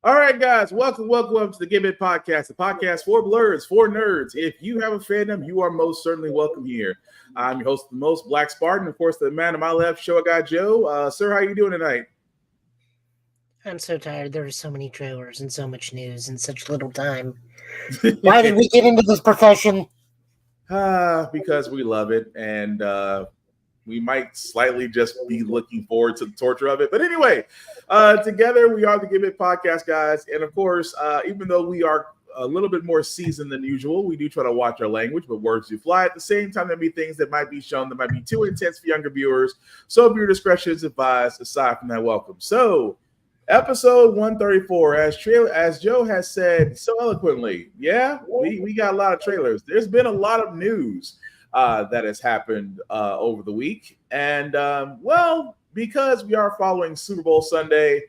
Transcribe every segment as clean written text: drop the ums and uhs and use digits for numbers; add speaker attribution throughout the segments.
Speaker 1: All right, guys, welcome to the Give It Podcast, the podcast for blurs, for nerds. If you have a fandom, you are most certainly welcome here. I'm your host, the most Black Spartan, of course, the man to my left, show guy Joe. Sir, how you doing tonight?
Speaker 2: I'm so tired. There are so many trailers and so much news in such little time. Why did we get into this profession?
Speaker 1: Because we love it, and we might slightly just be looking forward to the torture of it. But anyway, together we are the Give It Podcast, guys. And of course, even though we are a little bit more seasoned than usual, we do try to watch our language, but words do fly. At the same time, there may be things that might be shown that might be too intense for younger viewers. So viewer discretion is advised. Aside from that, welcome. So, episode 134, as Joe has said so eloquently, we got a lot of trailers. There's been a lot of news that has happened over the week. And, because we are following Super Bowl Sunday,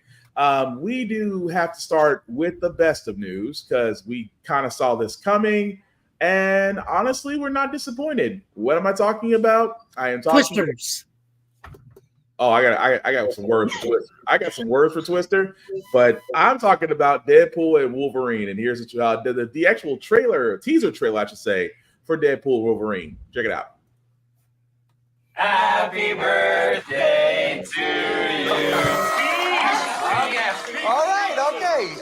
Speaker 1: we do have to start with the best of news because we kind of saw this coming. And honestly, we're not disappointed. What am I talking about? I am talking
Speaker 2: Twisters.
Speaker 1: Oh, I got some words for Twister. I got some words for Twister, but I'm talking about Deadpool and Wolverine. And here's the actual teaser trailer, I should say, for Deadpool and Wolverine. Check it out.
Speaker 3: Happy birthday to you.
Speaker 4: All right, okay.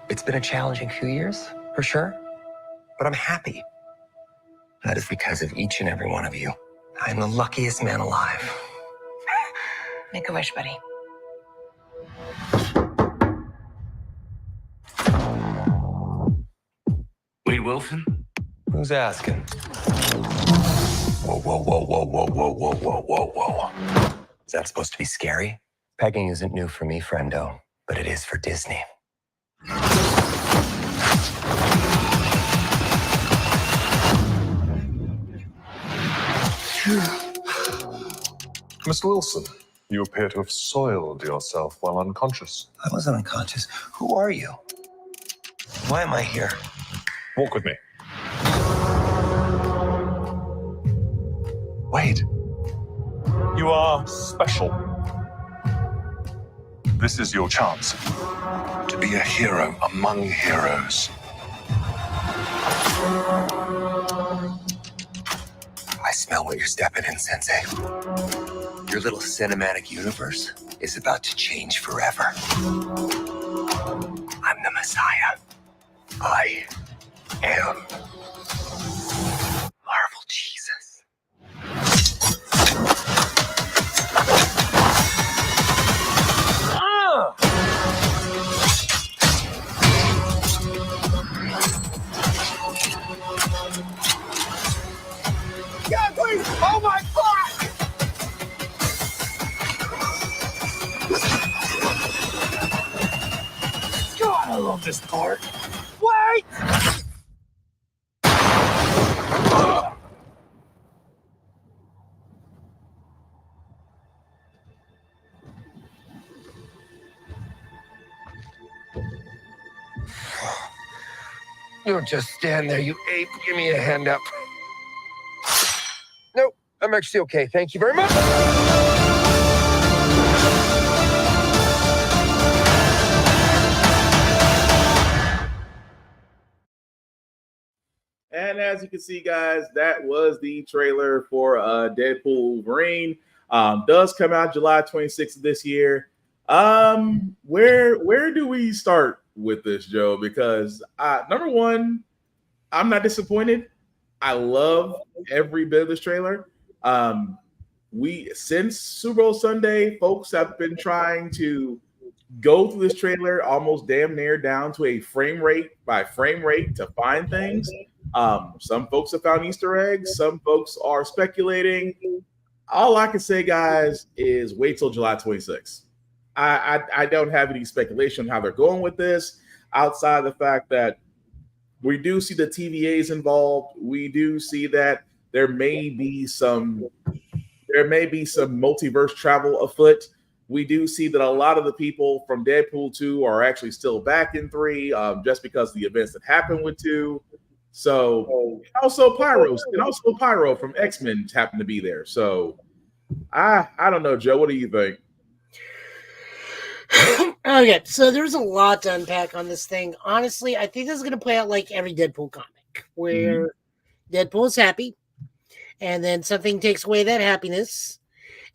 Speaker 4: It's been a challenging few years, for sure, but I'm happy. That is because of each and every one of you. I'm the luckiest man alive.
Speaker 5: Make a wish, buddy.
Speaker 3: Wade Wilson?
Speaker 4: Who's asking? Whoa, whoa, whoa, whoa, whoa, whoa, whoa, whoa, whoa, whoa. Is that supposed to be scary? Pegging isn't new for me, friendo, but it is for Disney.
Speaker 6: Mr. Wilson, you appear to have soiled yourself while unconscious.
Speaker 4: I wasn't unconscious. Who are you? Why am I here?
Speaker 6: Walk with me. Wade, you are special. This is your chance to be a hero among heroes.
Speaker 4: I smell what you're stepping in, Sensei. Your little cinematic universe is about to change forever. I'm the Messiah. I am Marvel Jesus. God, please! Oh my God! God, I love this part. Wait! You don't just stand there, you ape. Give me a hand up. Nope, I'm actually okay. Thank you very much.
Speaker 1: And as you can see, guys, that was the trailer for Deadpool Wolverine. Does come out July 26th of this year. Where do we start with this, Joe? Because number one, I'm not disappointed. I love every bit of this trailer. Since Super Bowl Sunday, folks have been trying to go through this trailer almost damn near down to a frame rate by frame rate to find things. Some folks have found Easter eggs. Some folks are speculating. All I can say, guys, is wait till July 26th. I don't have any speculation on how they're going with this, outside of the fact that we do see the TVAs involved. We do see that there may be some multiverse travel afoot. We do see that a lot of the people from Deadpool 2 are actually still back in 3, just because of the events that happened with 2. So also Pyro from X-Men happened to be there. So I don't know, Joe. What do you think?
Speaker 2: Okay, so there's a lot to unpack on this thing. Honestly, I think this is going to play out like every Deadpool comic, where Deadpool is happy, and then something takes away that happiness,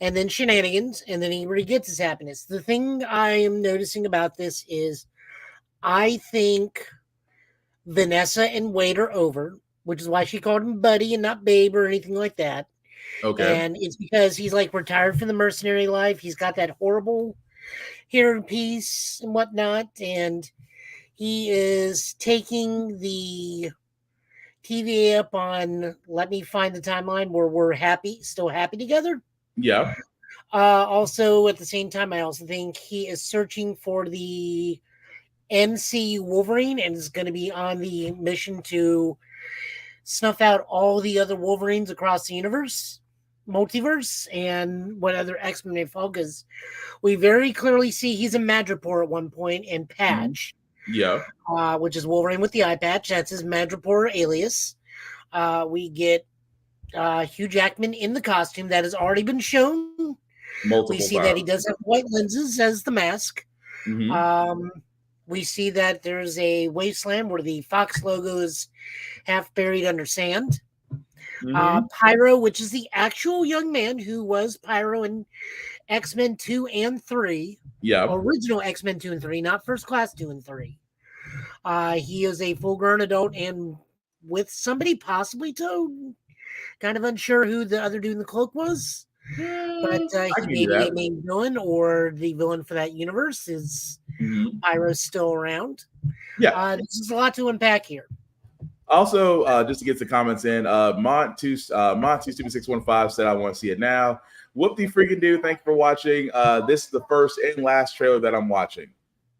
Speaker 2: and then shenanigans, and then he gets his happiness. The thing I am noticing about this is I think Vanessa and Wade are over, which is why she called him Buddy and not Babe or anything like that.
Speaker 1: Okay.
Speaker 2: And it's because he's like retired from the mercenary life. He's got that horrible hair piece and whatnot, and he is taking the TVA up on Let Me Find the Timeline where we're still happy together.
Speaker 1: Yeah.
Speaker 2: Also, at the same time, I also think he is searching for the MC Wolverine and is going to be on the mission to snuff out all the other Wolverines across the multiverse, and what other X-Men may fall, because we very clearly see he's a Madripoor at one point, and Patch,
Speaker 1: Yeah.
Speaker 2: which is Wolverine with the eye patch. That's his Madripoor alias. We get Hugh Jackman in the costume that has already been shown.
Speaker 1: Multiple
Speaker 2: We see
Speaker 1: times.
Speaker 2: that he does have white lenses as the mask.
Speaker 1: Mhm.
Speaker 2: We see that there's a wasteland where the Fox logo is half buried under sand.
Speaker 1: Mhm.
Speaker 2: Pyro, which is the actual young man who was Pyro in X-Men 2 and 3.
Speaker 1: Yeah.
Speaker 2: Original X-Men 2 and 3, not First Class 2 and 3. He is a full-grown adult and with somebody, possibly Toad. Kind of unsure who the other dude in the cloak was. But
Speaker 1: I
Speaker 2: he
Speaker 1: can
Speaker 2: may
Speaker 1: do
Speaker 2: be
Speaker 1: that.
Speaker 2: a main villain, or the villain for that universe is
Speaker 1: Mhm.
Speaker 2: Pyro's still around.
Speaker 1: Yeah.
Speaker 2: This is a lot to unpack here.
Speaker 1: Also, just to get the comments in, Mont2Stupid615 said, I want to see it now. Whoop-de freaking dude, thank you for watching. This is the first and last trailer that I'm watching.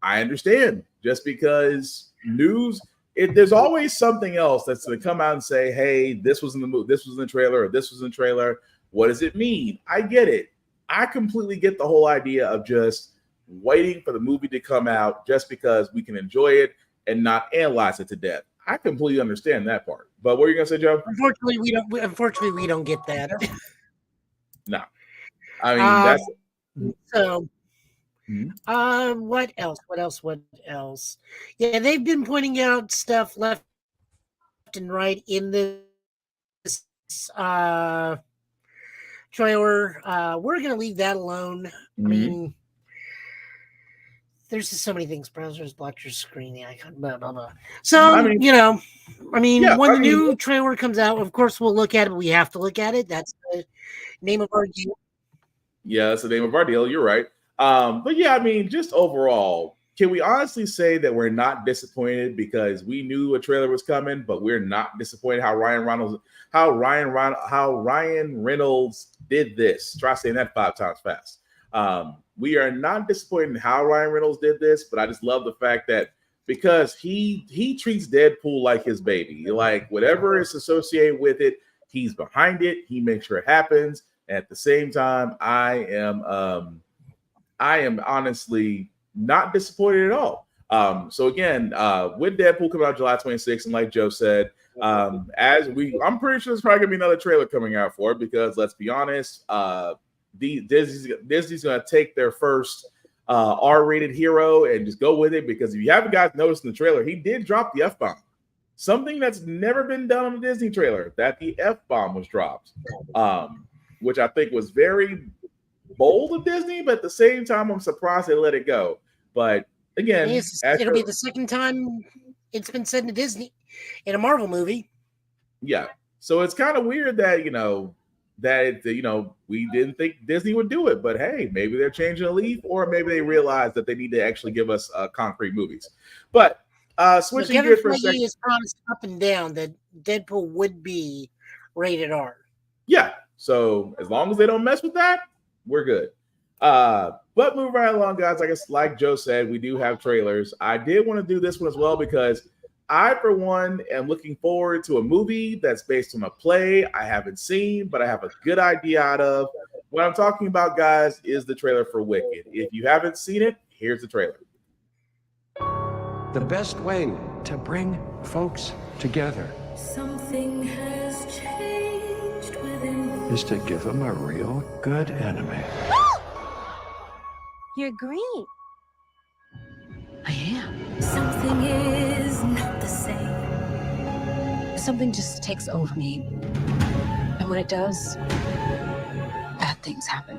Speaker 1: I understand. Just because news, there's always something else that's going to come out and say, hey, this was in the movie, this was in the trailer, or this was in the trailer. What does it mean? I get it. I completely get the whole idea of just waiting for the movie to come out just because we can enjoy it and not analyze it to death. I completely understand that part. But what are you gonna say, Joe?
Speaker 2: Unfortunately, we don't get that.
Speaker 1: No. I mean, that's
Speaker 2: So.
Speaker 1: Mhm.
Speaker 2: What else? What else? Yeah, they've been pointing out stuff left and right in this trailer. We're gonna leave that alone. I mean, there's just so many things. Browsers blocked your screen, the icon, blah blah blah. So
Speaker 1: I mean,
Speaker 2: yeah, when the
Speaker 1: I mean,
Speaker 2: new trailer comes out, of course we'll look at it. We have to look at it. That's the name of our game.
Speaker 1: Yeah, that's the name of our deal. You're right. But yeah, I mean, just overall, can we honestly say that we're not disappointed because we knew a trailer was coming, but we're not disappointed how Ryan Reynolds did this. Try saying that 5 times fast. We are not disappointed in how Ryan Reynolds did this, but I just love the fact that because he treats Deadpool like his baby, like whatever is associated with it, he's behind it. He makes sure it happens. At the same time, I am honestly not disappointed at all. So again, with Deadpool coming out July 26th, and like Joe said, I'm pretty sure there's probably gonna be another trailer coming out for it because let's be honest, Disney's gonna take their first R-rated hero and just go with it because if you haven't guys noticed in the trailer, he did drop the F-bomb. Something that's never been done on a Disney trailer, that the F-bomb was dropped, which I think was very bold of Disney, but at the same time, I'm surprised they let it go. But again,
Speaker 2: it'll be the second time it's been said to Disney in a Marvel movie.
Speaker 1: Yeah, so it's kind of weird that we didn't think Disney would do it, but hey, maybe they're changing a leaf, or maybe they realize that they need to actually give us concrete movies. But switching gears for a second,
Speaker 2: has promised up and down that Deadpool would be rated R.
Speaker 1: Yeah, so as long as they don't mess with that, we're good. But move right along, guys. I guess, like Joe said, we do have trailers. I did want to do this one as well because I, for one, am looking forward to a movie that's based on a play I haven't seen, but I have a good idea out of. What I'm talking about, guys, is the trailer for Wicked. If you haven't seen it, here's the trailer.
Speaker 7: The best way to bring folks together
Speaker 8: Something has changed within me.
Speaker 7: is to give them a real good enemy.
Speaker 9: You're green.
Speaker 5: here?
Speaker 8: Something is not the same.
Speaker 5: Something just takes over me. And when it does, bad things happen.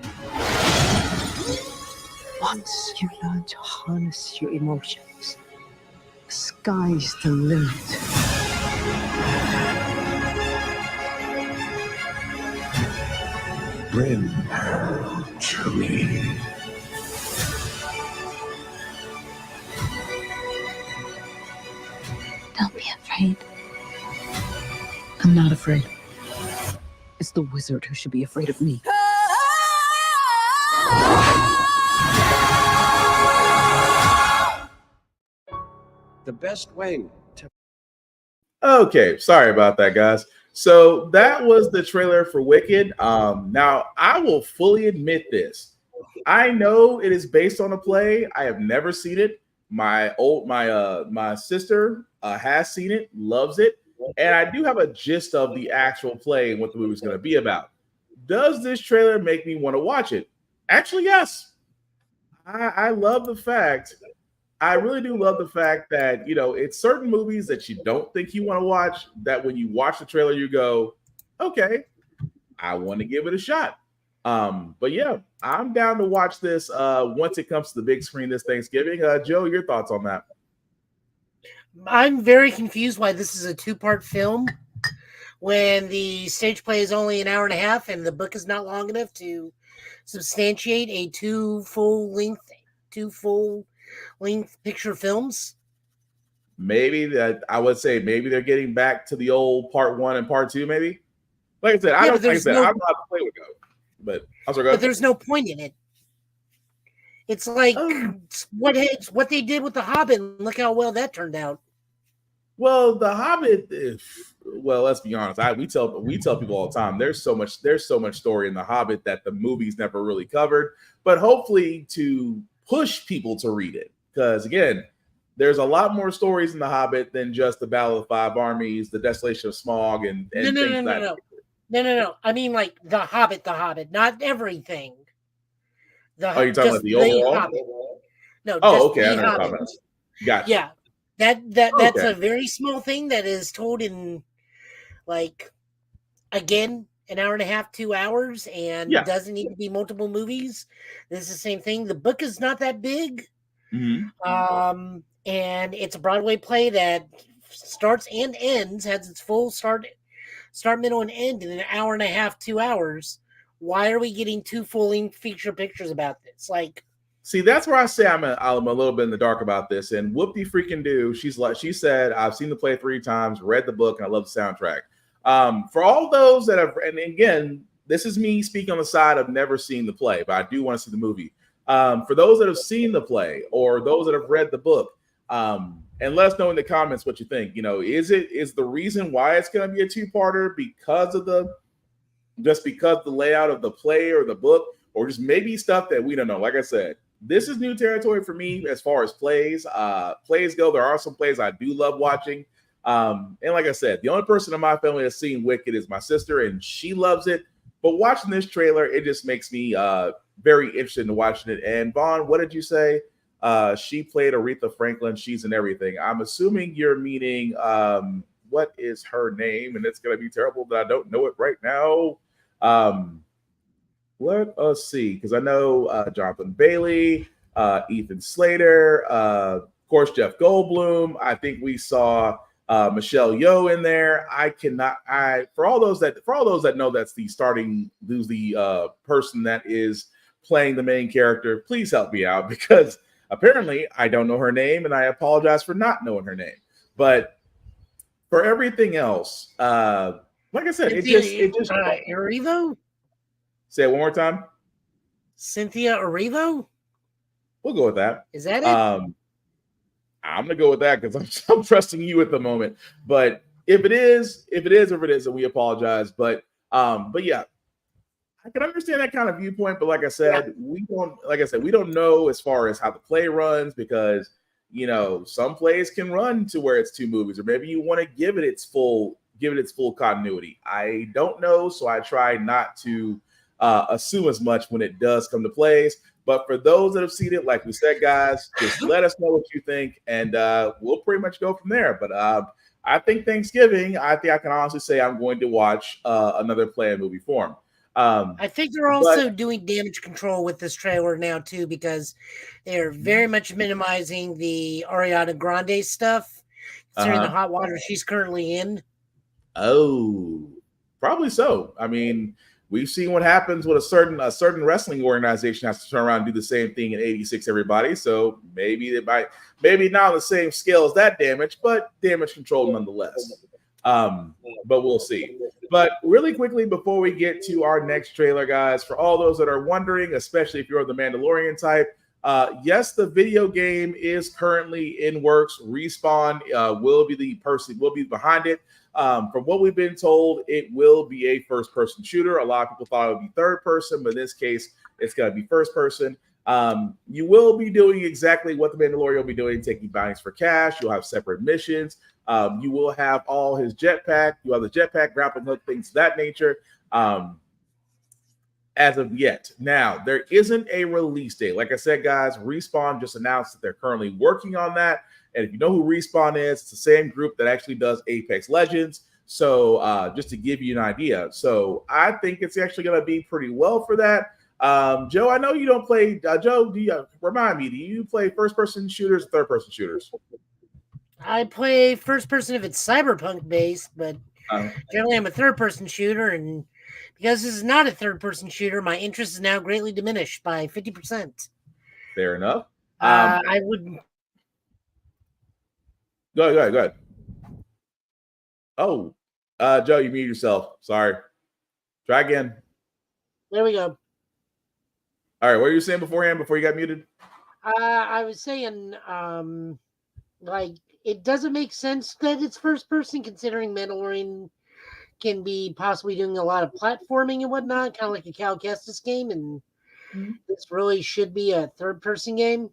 Speaker 9: Once you learn to harness your emotions, the sky's the limit.
Speaker 6: Bring her to me.
Speaker 5: Don't be afraid. I'm not afraid. It's the wizard who should be afraid of me.
Speaker 7: The best way to
Speaker 1: Okay, sorry about that, guys. So that was the trailer for Wicked. Now I will fully admit this. I know it is based on a play. I have never seen it. My sister has seen it, loves it, and I do have a gist of the actual play and what the movie's going to be about. Does this trailer make me want to watch it? Actually, yes. I love the fact. I really do love the fact that, it's certain movies that you don't think you want to watch, that when you watch the trailer, you go, okay, I want to give it a shot. But yeah, I'm down to watch this once it comes to the big screen this Thanksgiving. Joe, your thoughts on that?
Speaker 2: I'm very confused why this is a 2-part film when the stage play is only an hour and a half and the book is not long enough to substantiate a 2 full-length picture films.
Speaker 1: Maybe that I would say maybe they're getting back to the old part 1 and part 2. Maybe, like I said, I don't know how to play with go, but
Speaker 2: there's no point in it. It's like what they did with The Hobbit. And look how well that turned out.
Speaker 1: Well, The Hobbit. Well, let's be honest. We tell people all the time. There's so much story in The Hobbit that the movies never really covered. But hopefully, to push people to read it, because again, there's a lot more stories in The Hobbit than just the Battle of the Five Armies, the Desolation of Smaug, and
Speaker 2: No. I mean, like The Hobbit, not everything.
Speaker 1: You're talking about the overall?
Speaker 2: Hobbit. No.
Speaker 1: Okay. I know what you're talking about. Gotcha.
Speaker 2: Yeah, that's a very small thing that is told in, like, again, an hour and a half, 2 hours, and doesn't need to be multiple movies. This is the same thing. The book is not that big.
Speaker 1: Mm-hmm.
Speaker 2: And it's a Broadway play that starts and ends, has its full start, middle, and end in an hour and a half, 2 hours. Why are we getting 2 full-length feature pictures about this? Like,
Speaker 1: see, that's where I say I'm a little bit in the dark about this. And whoop-de freaking do. She said, I've seen the play 3 times, read the book, and I love the soundtrack. For all those that have, and again, this is me speaking on the side of never seeing the play, but I do want to see the movie. For those that have seen the play or those that have read the book, and let us know in the comments what you think. Is the reason why it's going to be a 2-parter because of the layout of the play or the book, or just maybe stuff that we don't know? Like I said, this is new territory for me as far as plays go. There are some plays I do love watching. And like I said, the only person in my family that's seen Wicked is my sister, and she loves it. But watching this trailer, it just makes me very interested in watching it. And Vaughn, what did you say? She played Aretha Franklin. She's in everything. I'm assuming you're meaning what is her name? And it's going to be terrible that I don't know it right now. Let us see, because I know Jonathan Bailey, Ethan Slater, of course, Jeff Goldblum. I think we saw Michelle Yeoh in there. For all those that know that's the person that is playing the main character, please help me out, because apparently I don't know her name, and I apologize for not knowing her name. But for everything else, like I said, it just
Speaker 2: Erivo?
Speaker 1: Say it one more time.
Speaker 2: Cynthia Erivo?
Speaker 1: We'll go with that.
Speaker 2: Is that it?
Speaker 1: I'm gonna go with that because I'm trusting you at the moment. But if it is, and we apologize. But yeah, I can understand that kind of viewpoint. But like I said, we don't know as far as how the play runs, because some plays can run to where it's 2 movies, or maybe you want to give it its full continuity. I don't know, so I try not to assume as much when it does come to plays. But for those that have seen it, like we said, guys, just let us know what you think, and we'll pretty much go from there. But I think Thanksgiving, I think I can honestly say I'm going to watch another play in movie form.
Speaker 2: I think they're also doing damage control with this trailer now too, because they're very much minimizing the Ariana Grande stuff, considering the hot water she's currently in.
Speaker 1: Oh, probably so. I mean, we've seen what happens when a certain wrestling organization has to turn around and do the same thing in 86 everybody. So maybe not on the same scale as that damage, but damage control nonetheless. But we'll see. But really quickly, before we get to our next trailer, guys, for all those that are wondering, especially if you're the Mandalorian type, yes, the video game is currently in works. Respawn will be behind it. From what we've been told, it will be a first-person shooter. A lot of people thought it would be third person, but in this case, it's going to be first person. You will be doing exactly what the Mandalorian will be doing, taking bounties for cash. You'll have separate missions. You will have all his jetpack. You have the jetpack, grappling hook, things of that nature. As of yet. Now, there isn't a release date. Like I said, guys, Respawn just announced that they're currently working on that. And if you know who Respawn is, it's the same group that actually does Apex Legends. So just to give you an idea. So I think it's actually going to be pretty well for that. Joe, I know you don't play. Joe, remind me, do you play first-person shooters or third-person shooters?
Speaker 2: I play first person if it's cyberpunk based, but generally I'm a third-person shooter, and because this is not a third-person shooter, my interest is now greatly diminished by 50%.
Speaker 1: Fair enough.
Speaker 2: I would...
Speaker 1: Go ahead. Oh, Joe, you muted yourself. Sorry. Try again.
Speaker 2: There we go.
Speaker 1: All right, what were you saying beforehand before you got muted?
Speaker 2: I was saying, it doesn't make sense that it's first person, considering Mandalorian can be possibly doing a lot of platforming and whatnot, kind of like a Cal Kestis game, and this really should be a third person game.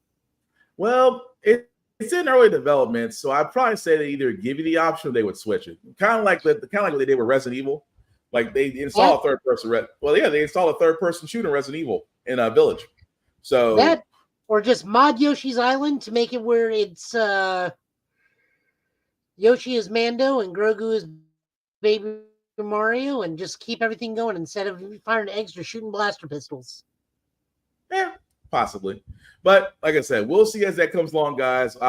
Speaker 1: Well, it's in early development, so I'd probably say they either give you the option or they would switch it. Kind of like what they did with Resident Evil. Like they install a third person. They installed a third person shooter in Resident Evil in a village. So
Speaker 2: that, or just mod Yoshi's Island to make it where it's Yoshi is Mando and Grogu is Baby Mario, and just keep everything going instead of firing eggs or shooting blaster pistols.
Speaker 1: Yeah, possibly. But like I said, we'll see as that comes along, guys. We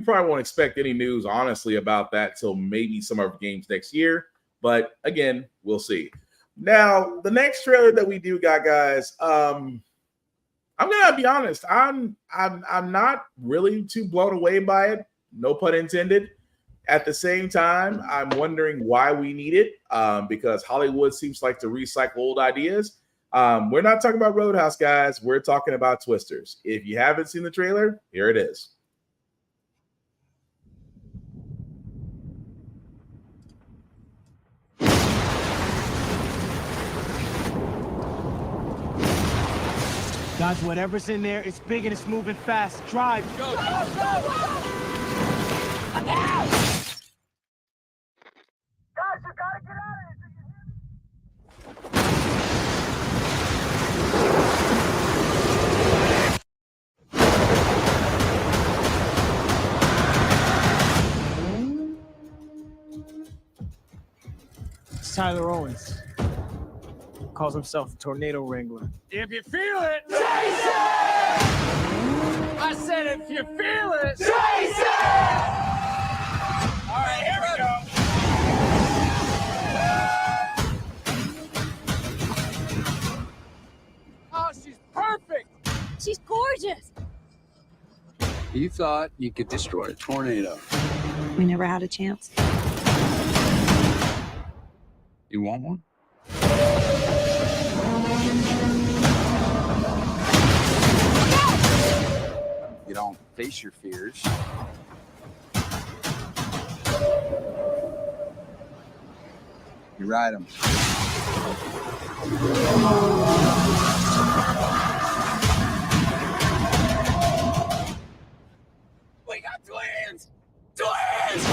Speaker 1: probably won't expect any news, honestly, about that till maybe some of our games next year. But again, we'll see. Now, the next trailer that we do got, guys, I'm gonna be honest. I'm not really too blown away by it. No pun intended. At the same time, I'm wondering why we need it, because Hollywood seems like to recycle old ideas. We're not talking about Roadhouse, guys. We're talking about Twisters. If you haven't seen the trailer, here it is.
Speaker 10: Guys, whatever's in there, it's big and it's moving fast. Drive. Go. Tyler Owens calls himself a tornado wrangler. If you feel it, chase it! I said if you feel it, chase it! All right, here we go. Oh, she's perfect!
Speaker 8: She's gorgeous.
Speaker 7: You thought you could destroy a tornado.
Speaker 5: We never had a chance.
Speaker 7: You want one? You don't face your fears. You ride them. We got twins! Twins!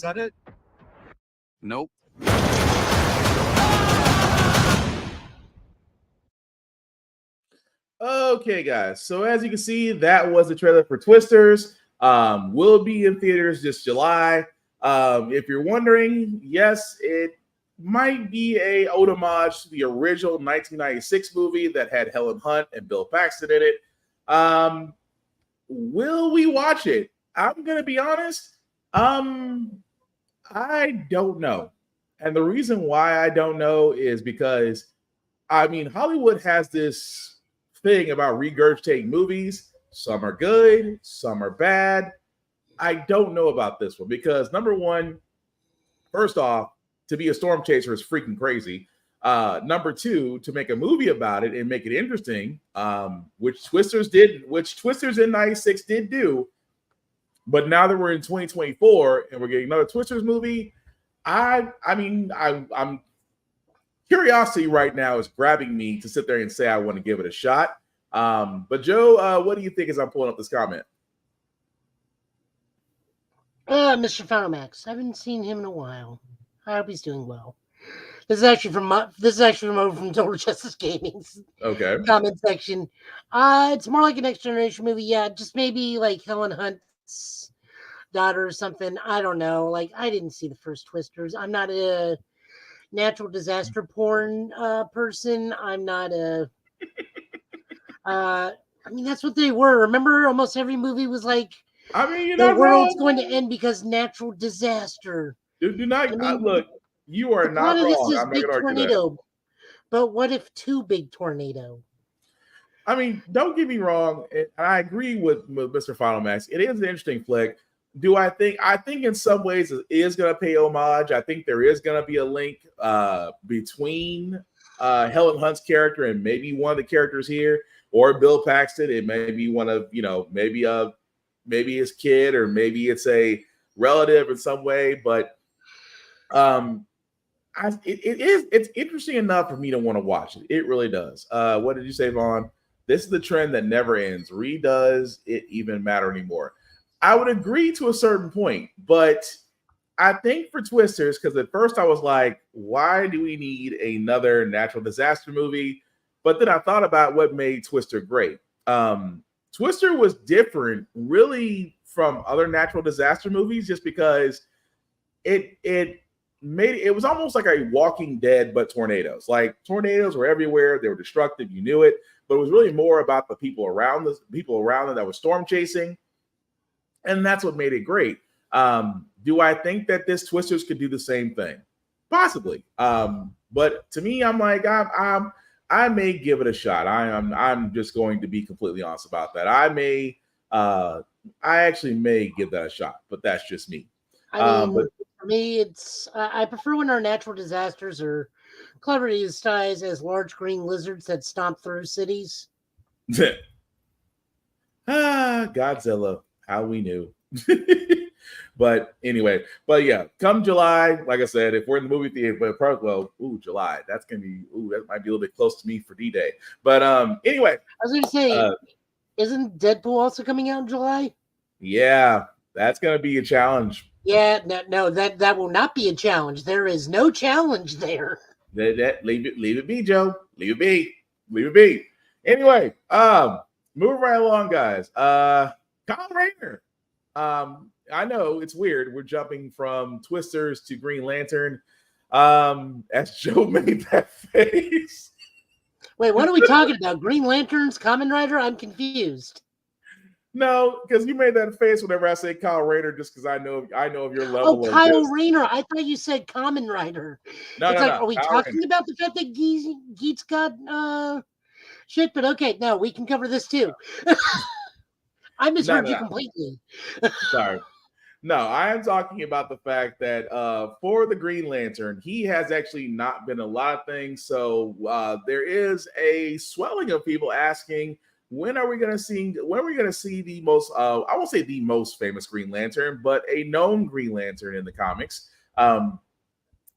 Speaker 7: that it? Nope.
Speaker 1: Okay, guys. So as you can see, that was the trailer for Twisters. Will be in theaters this July. If you're wondering, yes, it might be a ode homage to the original 1996 movie that had Helen Hunt and Bill Paxton in it. Will we watch it? I'm gonna be honest. I don't know. And the reason why I don't know is because I mean Hollywood has this thing about regurgitating movies. Some are good, some are bad. I don't know about this one because number one, first off, to be a storm chaser is freaking crazy. Number two, to make a movie about it and make it interesting, which Twisters in 96 did do. But now that we're in 2024 and we're getting another Twisters movie, I'm curiosity right now is grabbing me to sit there and say I want to give it a shot. But Joe, what do you think as I'm pulling up this comment?
Speaker 2: Mr. Fonomax, I haven't seen him in a while. I hope he's doing well. This is actually from over from Total Justice Gaming's comment section. It's more like a next generation movie. Yeah, just maybe like Helen Hunt's daughter or something. I don't know. Like I didn't see the first Twisters. I'm not a natural disaster porn person. I'm not a. I mean, that's what they were. Remember, almost every movie was like,
Speaker 1: I mean, you
Speaker 2: the
Speaker 1: know,
Speaker 2: world's going to end because natural disaster.
Speaker 1: Do not
Speaker 2: I mean,
Speaker 1: look. You are not wrong. I'm not
Speaker 2: big
Speaker 1: going to argue
Speaker 2: tornado,
Speaker 1: that.
Speaker 2: but what if two big tornado?
Speaker 1: I mean, don't get me wrong. I agree with Mr. Final Max. It is an interesting flick. Do I think? I think in some ways it is going to pay homage. I think there is going to be a link between Helen Hunt's character and maybe one of the characters here, or Bill Paxton. It may be one of maybe his kid, or maybe it's a relative in some way. But it's interesting enough for me to want to watch it. It really does. What did you say, Vaughn? This is the trend that never ends. Does it even matter anymore? I would agree to a certain point, but I think for Twisters, because at first I was like, why do we need another natural disaster movie? But then I thought about what made Twister great. Twister was different really from other natural disaster movies just because it was almost like a Walking Dead, but tornadoes. Like tornadoes were everywhere. They were destructive. You knew it, but it was really more about the people around them that were storm chasing. And that's what made it great. Do I think that this Twisters could do the same thing? Possibly. But to me, I'm like, I may give it a shot. I'm just going to be completely honest about that. I actually may give that a shot, but that's just me.
Speaker 2: I mean, for me, it's I prefer when our natural disasters are cleverly disguised as large green lizards that stomp through cities.
Speaker 1: Godzilla, how we knew. But anyway, yeah, come July, like I said, if we're in the movie theater, July, that might be a little bit close to me for D-Day. But anyway,
Speaker 2: I was going to say, isn't Deadpool also coming out in July?
Speaker 1: Yeah, that's going to be a challenge.
Speaker 2: Yeah, no, that will not be a challenge. There is no challenge there.
Speaker 1: Leave it be, Joe. Leave it be. Anyway, moving right along, guys. Kyle Rayner. I know it's weird. We're jumping from Twisters to Green Lantern. As Joe made that face.
Speaker 2: Wait, what are we talking about? Green Lanterns, Kamen Rider? I'm confused.
Speaker 1: No, because you made that face whenever I say Kyle Rayner, just because I know of your level.
Speaker 2: Oh, Kyle Rayner. I thought you said Kamen Rider. Are we talking about the fact that Geet's got shit? But okay, no, we can cover this too. I misheard you completely.
Speaker 1: Sorry. No, I am talking about the fact that for the Green Lantern, he has actually not been a lot of things. So there is a swelling of people asking, when are we going to see the most, I won't say the most famous Green Lantern, but a known Green Lantern in the comics.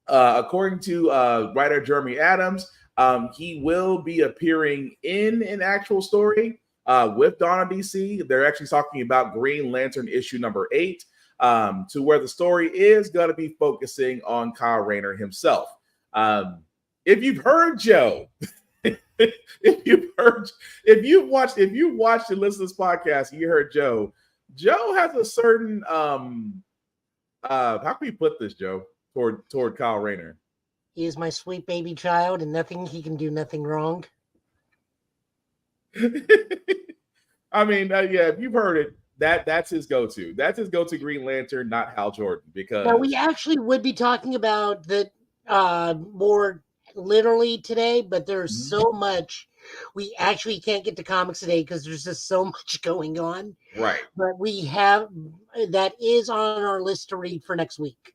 Speaker 1: According to writer Jeremy Adams, he will be appearing in an actual story with Dawn of DC. They're actually talking about Green Lantern issue number 8. to where the story is going to be focusing on Kyle Rayner himself. If you've heard Joe, if you watched and listened to this podcast, you heard Joe. Joe has a certain how can we put this, Joe, toward Kyle Rayner?
Speaker 2: He is my sweet baby child, and he can do nothing wrong.
Speaker 1: I mean, yeah, if you've heard it, that's his go-to. That's his go-to Green Lantern, not Hal Jordan. Because
Speaker 2: now we actually would be talking about that more literally today, but there's so much we actually can't get to comics today because there's just so much going on.
Speaker 1: Right.
Speaker 2: But we have that is on our list to read for next week.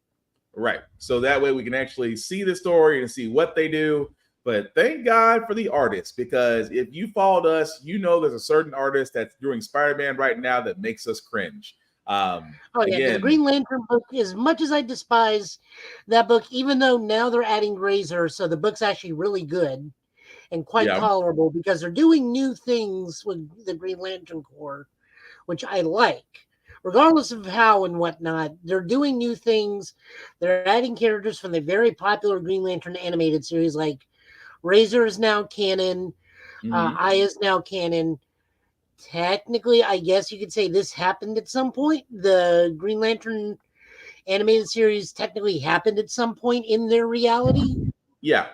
Speaker 1: Right. So that way we can actually see the story and see what they do. But thank God for the artists, because if you followed us, you know there's a certain artist that's doing Spider-Man right now that makes us cringe.
Speaker 2: The Green Lantern book, as much as I despise that book, even though now they're adding Razor, so the book's actually really good and quite tolerable because they're doing new things with the Green Lantern Corps, which I like. Regardless of how and whatnot, they're doing new things. They're adding characters from the very popular Green Lantern animated series, like Razor is now canon. Aya is now canon. Technically, I guess you could say this happened at some point. The Green Lantern animated series technically happened at some point in their reality.
Speaker 1: Yeah.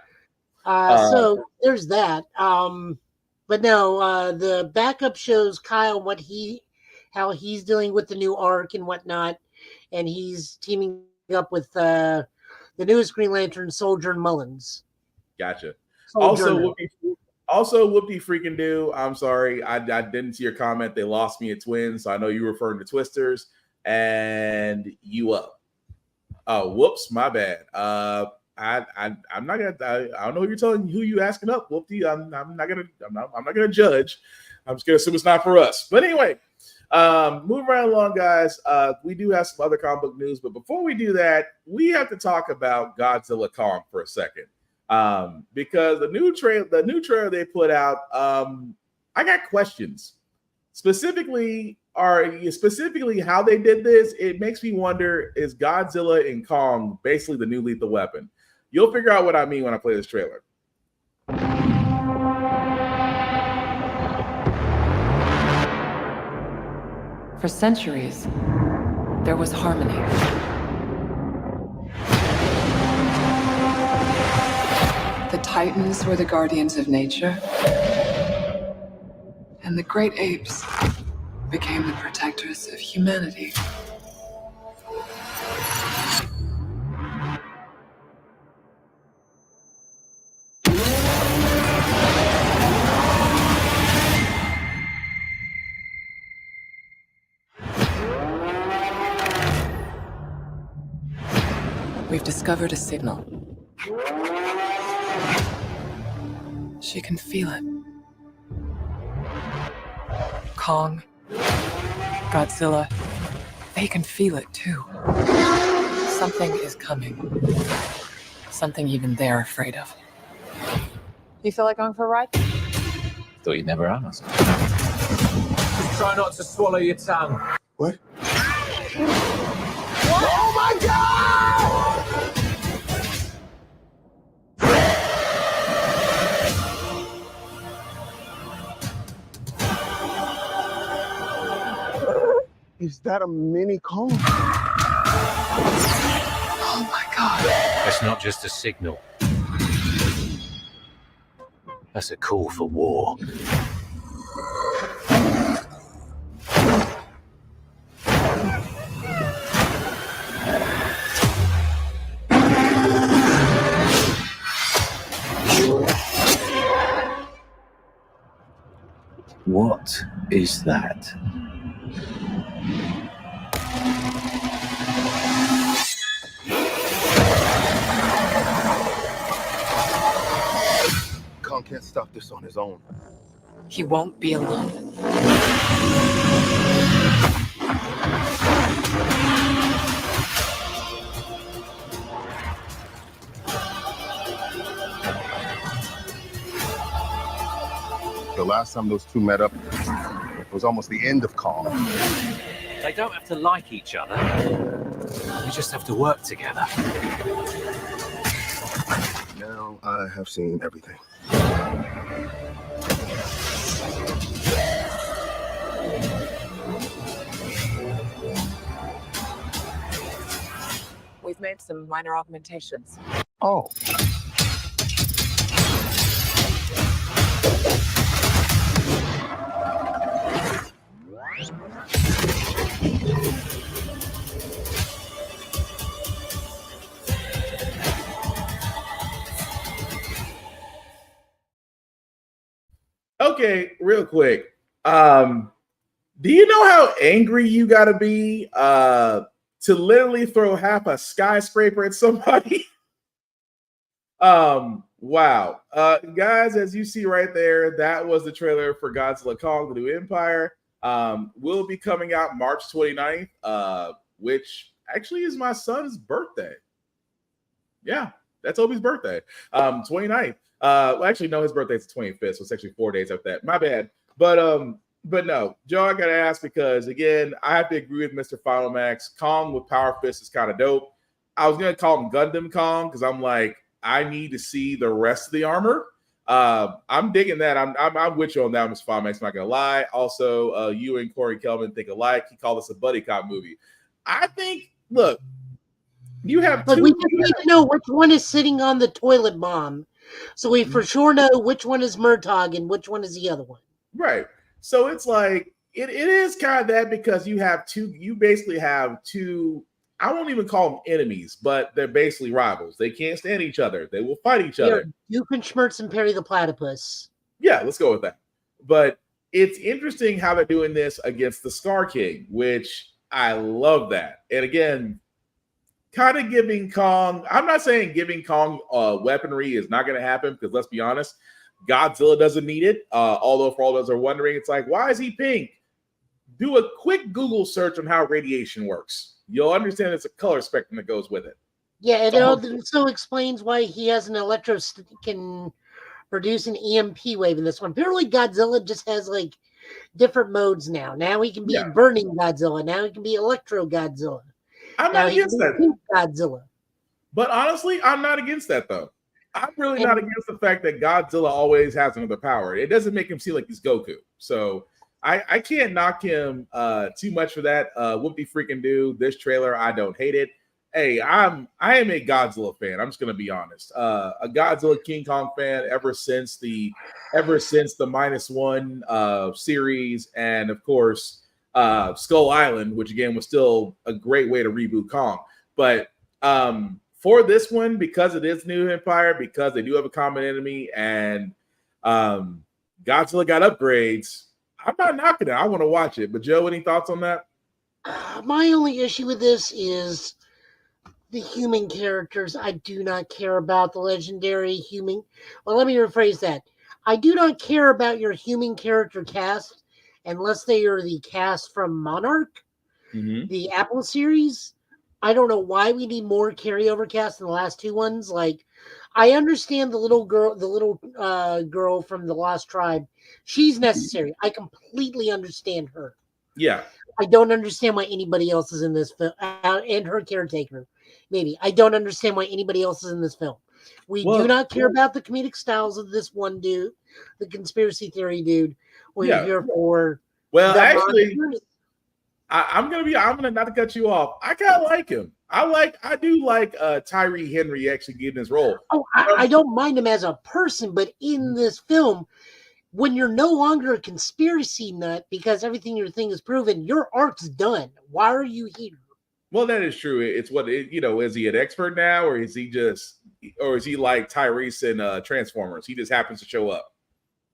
Speaker 2: So there's that. But no, the backup shows Kyle how he's dealing with the new arc and whatnot, and he's teaming up with the newest Green Lantern, Sojourn Mullins.
Speaker 1: Gotcha.
Speaker 2: Sojourner.
Speaker 1: Also, whoopty freaking do. I'm sorry, I didn't see your comment. They lost me at Twins, so I know you're referring to Twisters and you up. Oh, whoops, my bad. I'm not gonna. I don't know who you asking up, whoopty. I'm not gonna judge. I'm just gonna assume it's not for us. But anyway. Moving right along, guys. We do have some other comic book news, but before we do that, we have to talk about Godzilla Kong for a second. Because the new trailer they put out, I got questions. Specifically how they did this. It makes me wonder: is Godzilla and Kong basically the new Lethal Weapon? You'll figure out what I mean when I play this trailer.
Speaker 11: For centuries, there was harmony. The Titans were the guardians of nature, and the great apes became the protectors of humanity. We've discovered a signal. She can feel it. Kong, Godzilla, they can feel it too. Something is coming. Something even they're afraid of.
Speaker 5: You feel like going for a ride?
Speaker 3: Thought you'd never ask.
Speaker 10: Just try not to swallow your tongue.
Speaker 6: What?
Speaker 10: Oh my God!
Speaker 6: Is that a mini Kong?
Speaker 11: Oh my God.
Speaker 3: That's not just a signal. That's a call for war. What is that?
Speaker 6: Kong can't stop this on his own.
Speaker 11: He won't be alone.
Speaker 6: The last time those two met up was almost the end of Kong.
Speaker 3: They don't have to like each other. We just have to work together.
Speaker 6: Now I have seen everything.
Speaker 11: We've made some minor augmentations.
Speaker 6: Oh.
Speaker 1: Okay, real quick. Do you know how angry you got to be to literally throw half a skyscraper at somebody? Wow. Guys, as you see right there, that was the trailer for Godzilla Kong: The New Empire. Will be coming out March 29th, which actually is my son's birthday. Yeah, that's Obi's birthday. 29th. Well, actually, no, his birthday's the 25th, so it's actually 4 days after that. My bad. But no, Joe, I gotta ask because again, I have to agree with Mr. Final Max. Kong with Power Fist is kind of dope. I was gonna call him Gundam Kong because I'm like, I need to see the rest of the armor. I'm digging that. I'm with you on that, Mr. Final Max. I'm not gonna lie. Also, you and Corey Kelvin think alike. He called this a buddy cop movie. I think. Look, you have.
Speaker 2: But we just need to know which one is sitting on the toilet bomb, so we for sure know which one is Murtaugh and which one is the other one.
Speaker 1: Right. So it's like it is kind of that because you have two. You basically have two. I won't even call them enemies, but they're basically rivals. They can't stand each other. They will fight each other.
Speaker 2: Doofenshmirtz and Perry the Platypus.
Speaker 1: Yeah, let's go with that. But it's interesting how they're doing this against the Scar King, which I love that. And again, kind of giving Kong. I'm not saying giving Kong weaponry is not going to happen because let's be honest. Godzilla doesn't need it. Although for all those are wondering, it's like, why is he pink? Do a quick Google search on how radiation works. You'll understand it's a color spectrum that goes with it.
Speaker 2: Yeah, it also explains why he has an can produce an EMP wave in this one. Apparently, Godzilla just has like different modes now. Now he can be burning Godzilla. Now he can be Electro Godzilla.
Speaker 1: I'm not against that.
Speaker 2: Godzilla.
Speaker 1: But honestly, I'm not against that though. I'm really not against the fact that Godzilla always has another power. It doesn't make him seem like he's Goku. So I can't knock him too much for that. Whoopie freaking do. This trailer, I don't hate it. Hey, I am a Godzilla fan. I'm just gonna be honest. A Godzilla King Kong fan ever since the -1 series, and of course Skull Island, which again was still a great way to reboot Kong. But for this one, because it is New Empire, because they do have a common enemy, and Godzilla got upgrades, I'm not knocking it. I want to watch it. But Joe, any thoughts on that?
Speaker 2: My only issue with this is the human characters. I do not care about the legendary human. Well, let me rephrase that. I do not care about your human character cast unless they are the cast from Monarch, the Apple series. I don't know why we need more carryover cast than the last two ones. Like, I understand the little girl from the Lost Tribe. She's necessary. I completely understand her.
Speaker 1: Yeah.
Speaker 2: I don't understand why anybody else is in this film, and her caretaker. Maybe. I don't understand why anybody else is in this film. We do not care about the comedic styles of this one dude, the conspiracy theory dude. We're here for.
Speaker 1: Well, actually, I'm gonna not to cut you off. I kind of like him. I do like Tyree Henry actually getting his role.
Speaker 2: Oh, I don't mind him as a person, but in this film, when you're no longer a conspiracy nut because everything your thing is proven, your arc's done. Why are you here?
Speaker 1: Well, that is true. It's what is he an expert now, or is he like Tyrese in Transformers? He just happens to show up.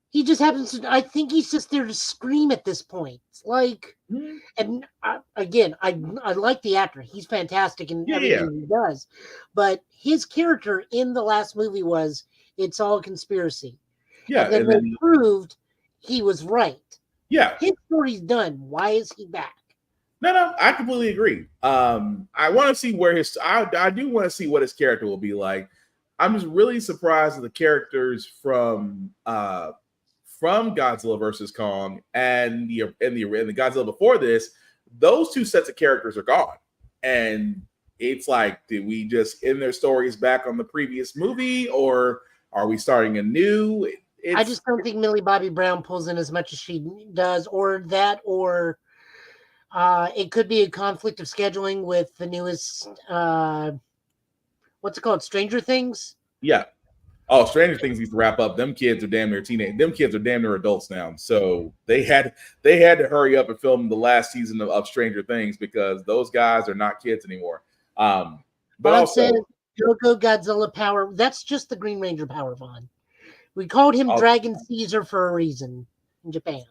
Speaker 2: He just happens to. I think he's just there to scream at this point. Like, and again, I like the actor. He's fantastic in everything he does. But his character in the last movie was it's all conspiracy.
Speaker 1: Yeah,
Speaker 2: and then they proved he was right.
Speaker 1: Yeah,
Speaker 2: his story's done. Why is he back?
Speaker 1: No, I completely agree. I want to see where I do want to see what his character will be like. I'm just really surprised at the characters from Godzilla versus Kong and the Godzilla before this those two sets of characters are gone. And it's like, did we just end their stories back on the previous movie, or are we starting anew?
Speaker 2: I just don't think Millie Bobby Brown pulls in as much as she does, or it could be a conflict of scheduling with the newest, what's it called, Stranger Things?
Speaker 1: Yeah. Oh, Stranger Things needs to wrap up. Them kids are damn near teenage. Them kids are damn near adults now. So they had to hurry up and film the last season of Stranger Things because those guys are not kids anymore. But also,
Speaker 2: Joko Godzilla power. That's just the Green Ranger power, Vaughn. We called him Dragon Caesar for a reason in Japan.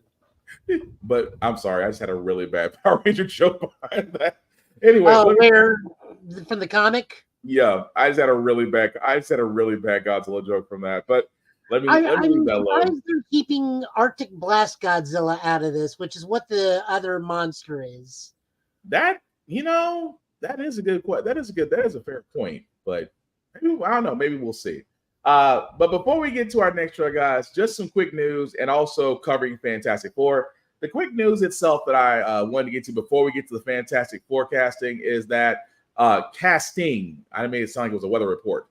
Speaker 1: But I'm sorry, I just had a really bad Power Ranger joke behind that. Anyway,
Speaker 2: from the comic?
Speaker 1: Yeah, I just had a really bad Godzilla joke from that. But let me leave that alone.
Speaker 2: They're keeping Arctic Blast Godzilla out of this, which is what the other monster is.
Speaker 1: That is a good question. That is a fair point. But maybe, I don't know. Maybe we'll see. But before we get to our next show, guys, just some quick news and also covering Fantastic Four. The quick news itself that I wanted to get to before we get to the Fantastic Forecasting is that casting. I made it sound like it was a weather report.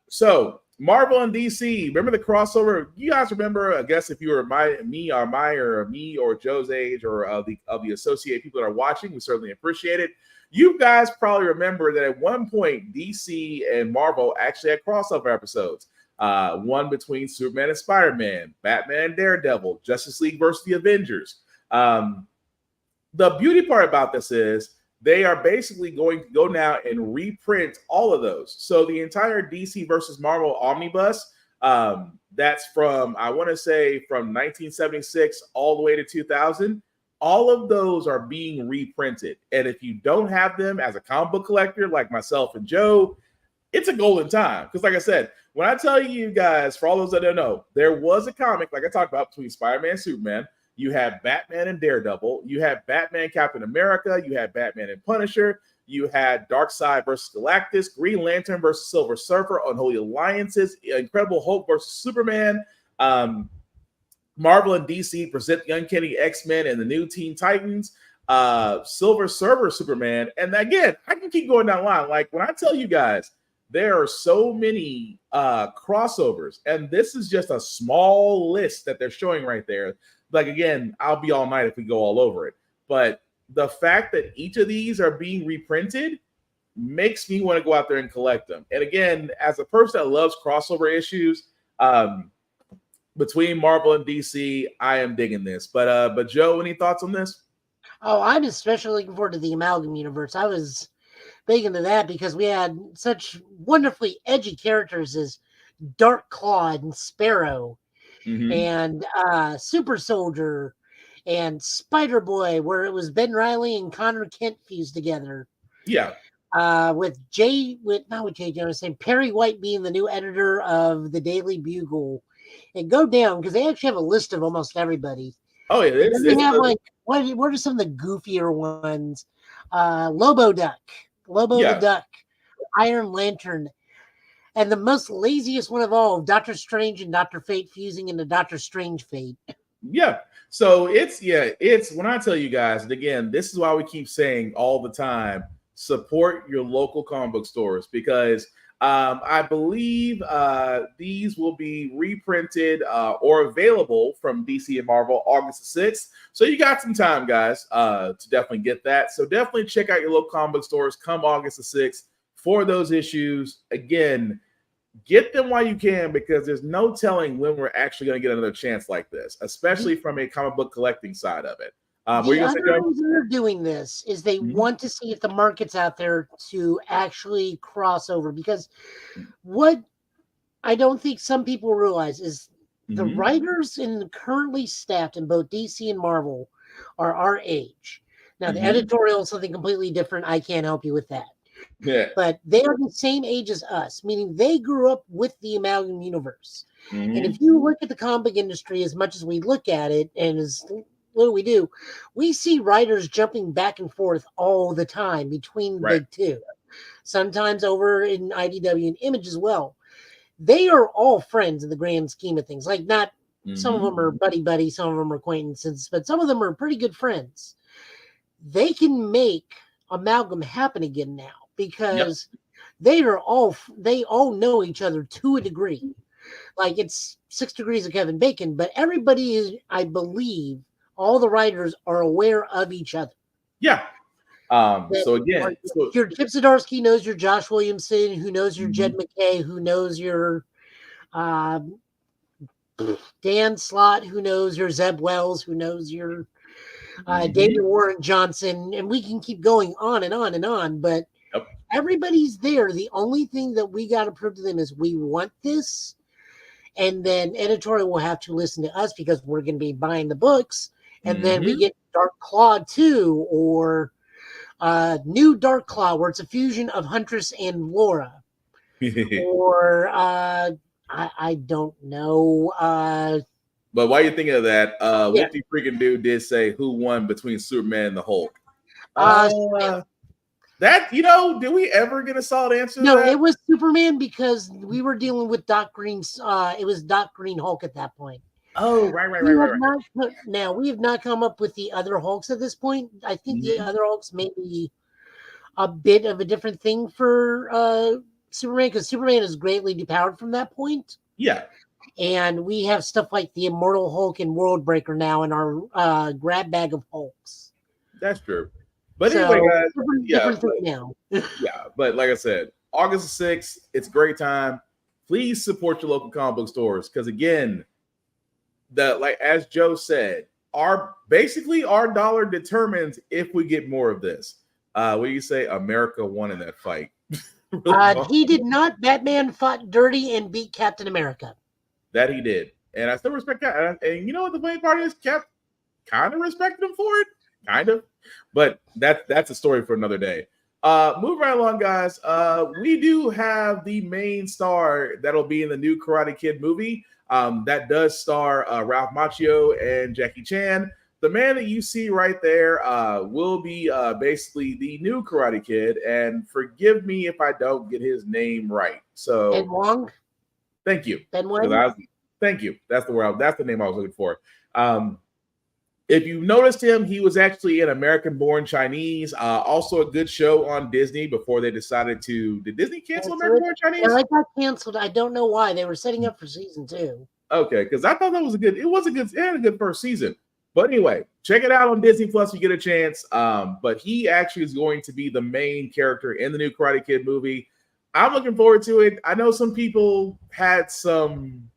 Speaker 1: So Marvel and DC, remember the crossover? You guys remember? I guess if you were me or Joe's age or of the associated people that are watching, we certainly appreciate it. You guys probably remember that at one point, DC and Marvel actually had crossover episodes. One between Superman and Spider-Man, Batman and Daredevil, Justice League versus the Avengers. The beauty part about this is they are basically going to go now and reprint all of those. So the entire DC versus Marvel omnibus, that's from, I want to say, from 1976 all the way to 2000. All of those are being reprinted. And if you don't have them as a comic book collector like myself and Joe, it's a golden time. Because like I said, when I tell you guys, for all those that don't know, there was a comic, like I talked about, between Spider-Man and Superman. You had Batman and Daredevil. You had Batman, Captain America. You had Batman and Punisher. You had Darkseid versus Galactus, Green Lantern versus Silver Surfer, Unholy Alliances, Incredible Hulk versus Superman. Marvel and DC present the Uncanny X-Men and the new Teen Titans, Silver Surfer Superman. And again, I can keep going down the line. Like when I tell you guys, there are so many crossovers, and this is just a small list that they're showing right there. Like, again, I'll be all night if we go all over it. But the fact that each of these are being reprinted makes me want to go out there and collect them. And again, as a person that loves crossover issues, between Marvel and DC, I am digging this. But Joe, any thoughts on this?
Speaker 2: Oh, I'm especially looking forward to the Amalgam Universe. I was big into that because we had such wonderfully edgy characters as Dark Claw and Sparrow, and Super Soldier and Spider Boy, where it was Ben Reilly and Connor Kent fused together.
Speaker 1: Yeah.
Speaker 2: With Perry White being the new editor of the Daily Bugle. And go down because they actually have a list of almost everybody.
Speaker 1: Oh yeah,
Speaker 2: they have like what are some of the goofier ones? Lobo Duck, the Duck, Iron Lantern, and the most laziest one of all, Doctor Strange and Dr. Fate fusing into Doctor Strange Fate.
Speaker 1: Yeah. So it's when I tell you guys, and again, this is why we keep saying all the time, support your local comic book stores because I believe these will be reprinted or available from DC and Marvel August the 6th. So you got some time, guys, to definitely get that. So definitely check out your local comic book stores come August the 6th for those issues. Again, get them while you can because there's no telling when we're actually going to get another chance like this, especially from a comic book collecting side of it.
Speaker 2: The other reason they're doing this is they want to see if the market's out there to actually cross over. Because what I don't think some people realize is the writers currently staffed in both DC and Marvel are our age. Now, the editorial is something completely different. I can't help you with that.
Speaker 1: Yeah.
Speaker 2: But they are the same age as us, meaning they grew up with the Amalgam Universe. And if you look at the comic industry as much as we look at it and as what do? We see writers jumping back and forth all the time between the big two. Sometimes over in IDW and Image as well. They are all friends in the grand scheme of things. Like not some of them are buddy, some of them are acquaintances, but some of them are pretty good friends. they can make amalgam happen again now because they all know each other to a degree. Like it's 6 degrees of Kevin Bacon, but everybody is, I believe, all the writers are aware of each other.
Speaker 1: Yeah. So again,
Speaker 2: your Chip Zdarsky knows your Josh Williamson, who knows your Jed McKay, who knows your Dan Slott, who knows your Zeb Wells, who knows your David Warren Johnson, and we can keep going on and on and on, but everybody's there. The only thing that we got to prove to them is we want this, and then editorial will have to listen to us because we're going to be buying the books, and then we get Dark Claw 2 or New Dark Claw, where it's a fusion of Huntress and Laura, or I don't know.
Speaker 1: But while you're thinking of that, Lifty freaking dude did say who won between Superman and the Hulk. That, did we ever get a solid answer?
Speaker 2: No,
Speaker 1: to that?
Speaker 2: it was Superman because we were dealing with Doc Green's. It was Doc Green Hulk at that point.
Speaker 1: Oh, right.
Speaker 2: Now we have not come up with the other Hulks at this point. I think the other Hulks may be a bit of a different thing for Superman because Superman is greatly depowered from that point.
Speaker 1: Yeah.
Speaker 2: And we have stuff like the Immortal Hulk and World Breaker now in our grab bag of Hulks.
Speaker 1: That's true. But anyway, guys,
Speaker 2: different thing now.
Speaker 1: Yeah, but like I said, August 6th, it's a great time. Please support your local comic book stores because again, as Joe said, our dollar determines if we get more of this. What do you say? America won in that fight.
Speaker 2: He did not. Batman fought dirty and beat Captain America.
Speaker 1: That he did. And I still respect that. And you know what the funny part is? Cap kind of respected him for it. Kind of. But that's a story for another day. Move right along, guys. We do have the main star that'll be in the new Karate Kid movie. That does star Ralph Macchio and Jackie Chan. The man that you see right there will be basically the new Karate Kid. And forgive me if I don't get his name right. So
Speaker 2: Ben Wong.
Speaker 1: Thank you.
Speaker 2: Ben Wong.
Speaker 1: Thank you. That's the name I was looking for. If you noticed him, he was actually in American Born Chinese. Also a good show on Disney before they decided to. Did Disney cancel American Born Chinese?
Speaker 2: Yeah, it got canceled. I don't know why. They were setting up for season 2.
Speaker 1: Okay, because I thought it had a good first season. But anyway, check it out on Disney Plus if you get a chance. But he actually is going to be the main character in the new Karate Kid movie. I'm looking forward to it. I know some people had some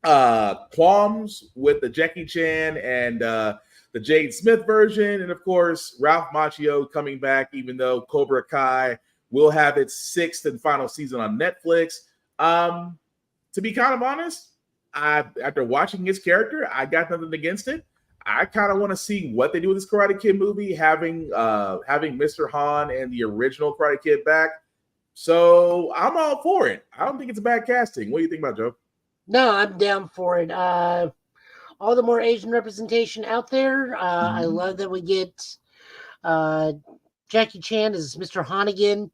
Speaker 1: qualms with the Jackie Chan and the Jaden Smith version, and of course Ralph Macchio coming back, even though Cobra Kai will have its 6th and final season on Netflix. To be kind of honest, after watching his character, I got nothing against it. I kind of want to see what they do with this Karate Kid movie, having Mr. Han and the original Karate Kid back. So I'm all for it. I don't think it's a bad casting. What do you think about, Joe?
Speaker 2: No, I'm down for it. All the more Asian representation out there. I love that we get Jackie Chan as Mr. Han again.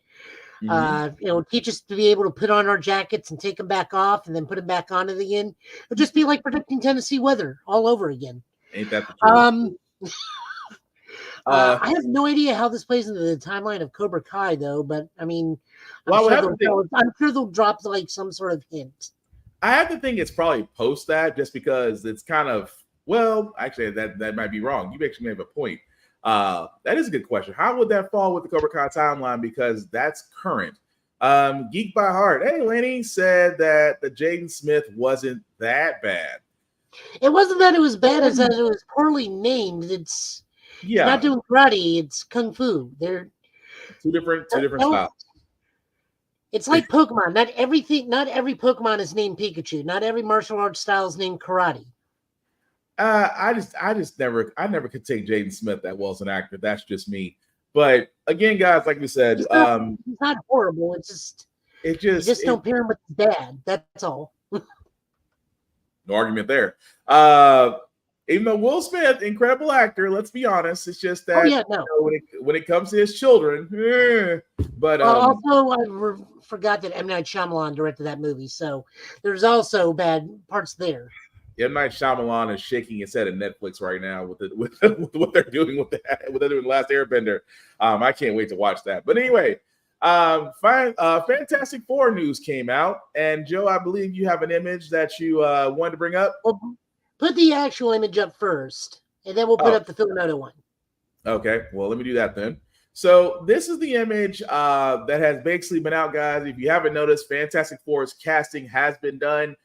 Speaker 2: Teach us to be able to put on our jackets and take them back off and then put them back on it again. It'll just be like protecting Tennessee weather all over again.
Speaker 1: Ain't that the truth?
Speaker 2: I have no idea how this plays into the timeline of Cobra Kai, though. But I mean, I'm sure they'll drop like some sort of hint.
Speaker 1: I have to think it's probably post that, just because it's kind of actually that might be wrong. You actually may have a point. That is a good question. How would that fall with the Cobra Kai timeline? Because that's current. Geek by Heart. Hey, Lenny said that the Jaden Smith wasn't that bad.
Speaker 2: It wasn't that it was bad, it's that it was poorly named. It's not doing karate, it's kung fu. They're
Speaker 1: two different styles.
Speaker 2: It's like Pokemon. Not every Pokemon is named Pikachu. Not every martial arts style is named karate.
Speaker 1: I never could take Jaden Smith that well as an actor. That's just me. But again, guys, like we said,
Speaker 2: he's not horrible. You just don't pair him with his dad. That's all.
Speaker 1: No argument there. Even though Will Smith, incredible actor, let's be honest, it's just that when it comes to his children, but
Speaker 2: also I forgot that M. Night Shyamalan directed that movie, so there's also bad parts there.
Speaker 1: M. Night Shyamalan is shaking his head at Netflix right now with what they're doing with what they're doing Last Airbender. I can't wait to watch that. But anyway, Fantastic Four news came out, and Joe, I believe you have an image that you wanted to bring up.
Speaker 2: Well, put the actual image up first, and then we'll put up the Filmoto one. Okay,
Speaker 1: well, let me do that then. So this is the image that has basically been out, guys. If you haven't noticed, Fantastic Four's casting has been done.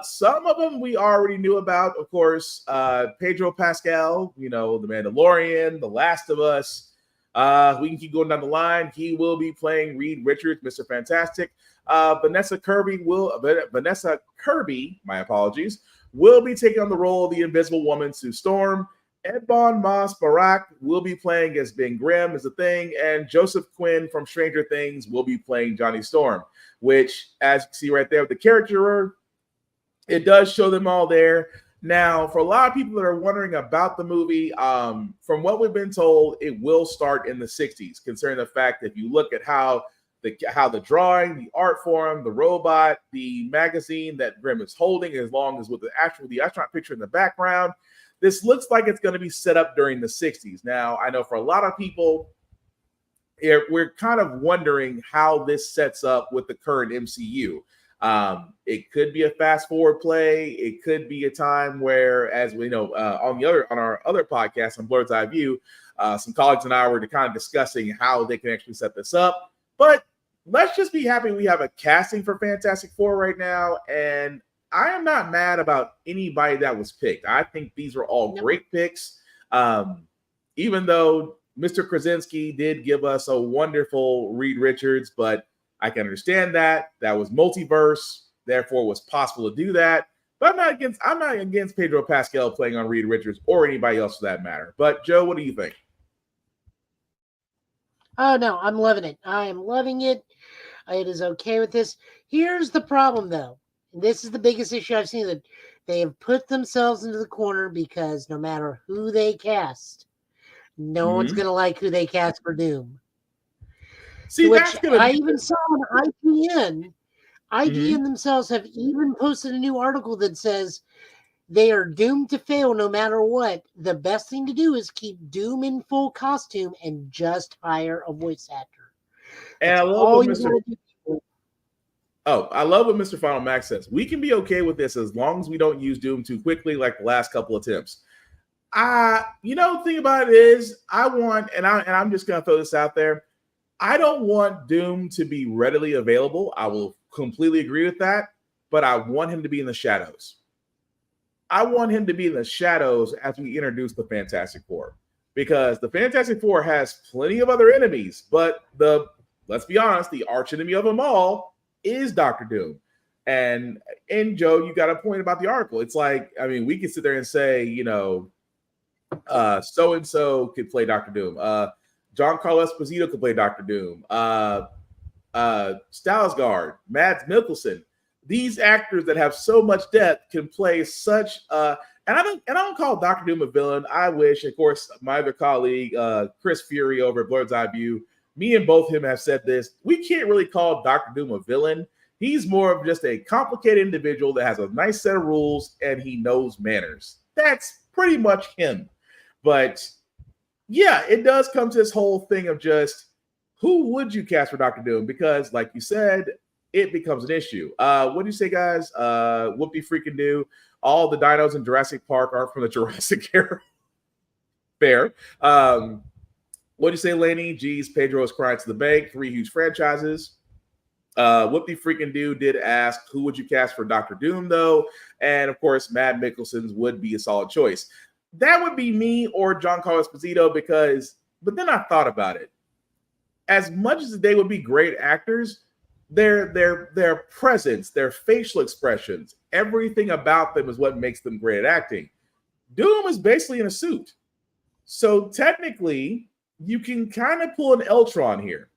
Speaker 1: Some of them we already knew about, of course. Pedro Pascal, the Mandalorian, The Last of Us. We can keep going down the line. He will be playing Reed Richards, Mr. Fantastic. Vanessa Kirby, my apologies, will be taking on the role of the Invisible Woman, Sue Storm. Edmond Moss Barak will be playing as Ben Grimm is the Thing, and Joseph Quinn from Stranger Things will be playing Johnny Storm, which, as you see right there with the character, it does show them all there. Now, for a lot of people that are wondering about the movie, from what we've been told, it will start in the 60s, considering the fact that if you look at how the drawing, the art form, the robot, the magazine that Grimm is holding, as long as with the astronaut picture in the background, this looks like it's going to be set up during the 60s. Now, I know for a lot of people, we're kind of wondering how this sets up with the current MCU. It could be a fast forward play. It could be a time where, as we know, on our other podcast on Blurred's Eye View, some colleagues and I were kind of discussing how they can actually set this up. But let's just be happy we have a casting for Fantastic Four right now, and I am not mad about anybody that was picked. I think these are all great picks. Even though Mr. Krasinski did give us a wonderful Reed Richards, but I can understand that was multiverse, therefore it was possible to do that. But I'm not against Pedro Pascal playing on Reed Richards or anybody else for that matter. But Joe, what do you think?
Speaker 2: Oh no, I'm loving it. I am loving it. It is okay with this. Here's the problem, though. This is the biggest issue I've seen, that they have put themselves into the corner because no matter who they cast, no one's going to like who they cast for Doom.
Speaker 1: See,
Speaker 2: I even saw on IGN. IGN themselves have even posted a new article that says they are doomed to fail no matter what. The best thing to do is keep Doom in full costume and just hire a voice actor.
Speaker 1: And I love what Mr. Final Max says. We can be okay with this as long as we don't use Doom too quickly, like the last couple attempts. The thing about it is, I'm just gonna throw this out there. I don't want Doom to be readily available. I will completely agree with that, but I want him to be in the shadows. I want him to be in the shadows as we introduce the Fantastic Four, because the Fantastic Four has plenty of other enemies, but let's be honest, the arch enemy of them all is Dr. Doom. And Joe, you got a point about the article. It's like, we could sit there and say, so-and-so could play Dr. Doom. Giancarlo Esposito could play Dr. Doom. Skarsgård, Mads Mikkelsen. These actors that have so much depth can play such and I don't call Dr. Doom a villain. I wish, of course, my other colleague, Chris Fury over at Blurred's Eye View, me and both him have said this. We can't really call Dr. Doom a villain. He's more of just a complicated individual that has a nice set of rules and he knows manners. That's pretty much him. But yeah, it does come to this whole thing of just who would you cast for Dr. Doom? Because like you said, it becomes an issue. What do you say, guys? Whoopie freaking do. All the dinos in Jurassic Park aren't from the Jurassic era. Fair. What do you say, Laney? Geez, Pedro is crying to the bank. 3 huge franchises. Whoopie freaking do did ask, who would you cast for Dr. Doom, though? And, of course, Mads Mikkelsen would be a solid choice. That would be me or Giancarlo Esposito but then I thought about it. As much as they would be great actors, their presence, their facial expressions, everything about them is what makes them great at acting. Doom is basically in a suit. So technically, you can kind of pull an Eltron here.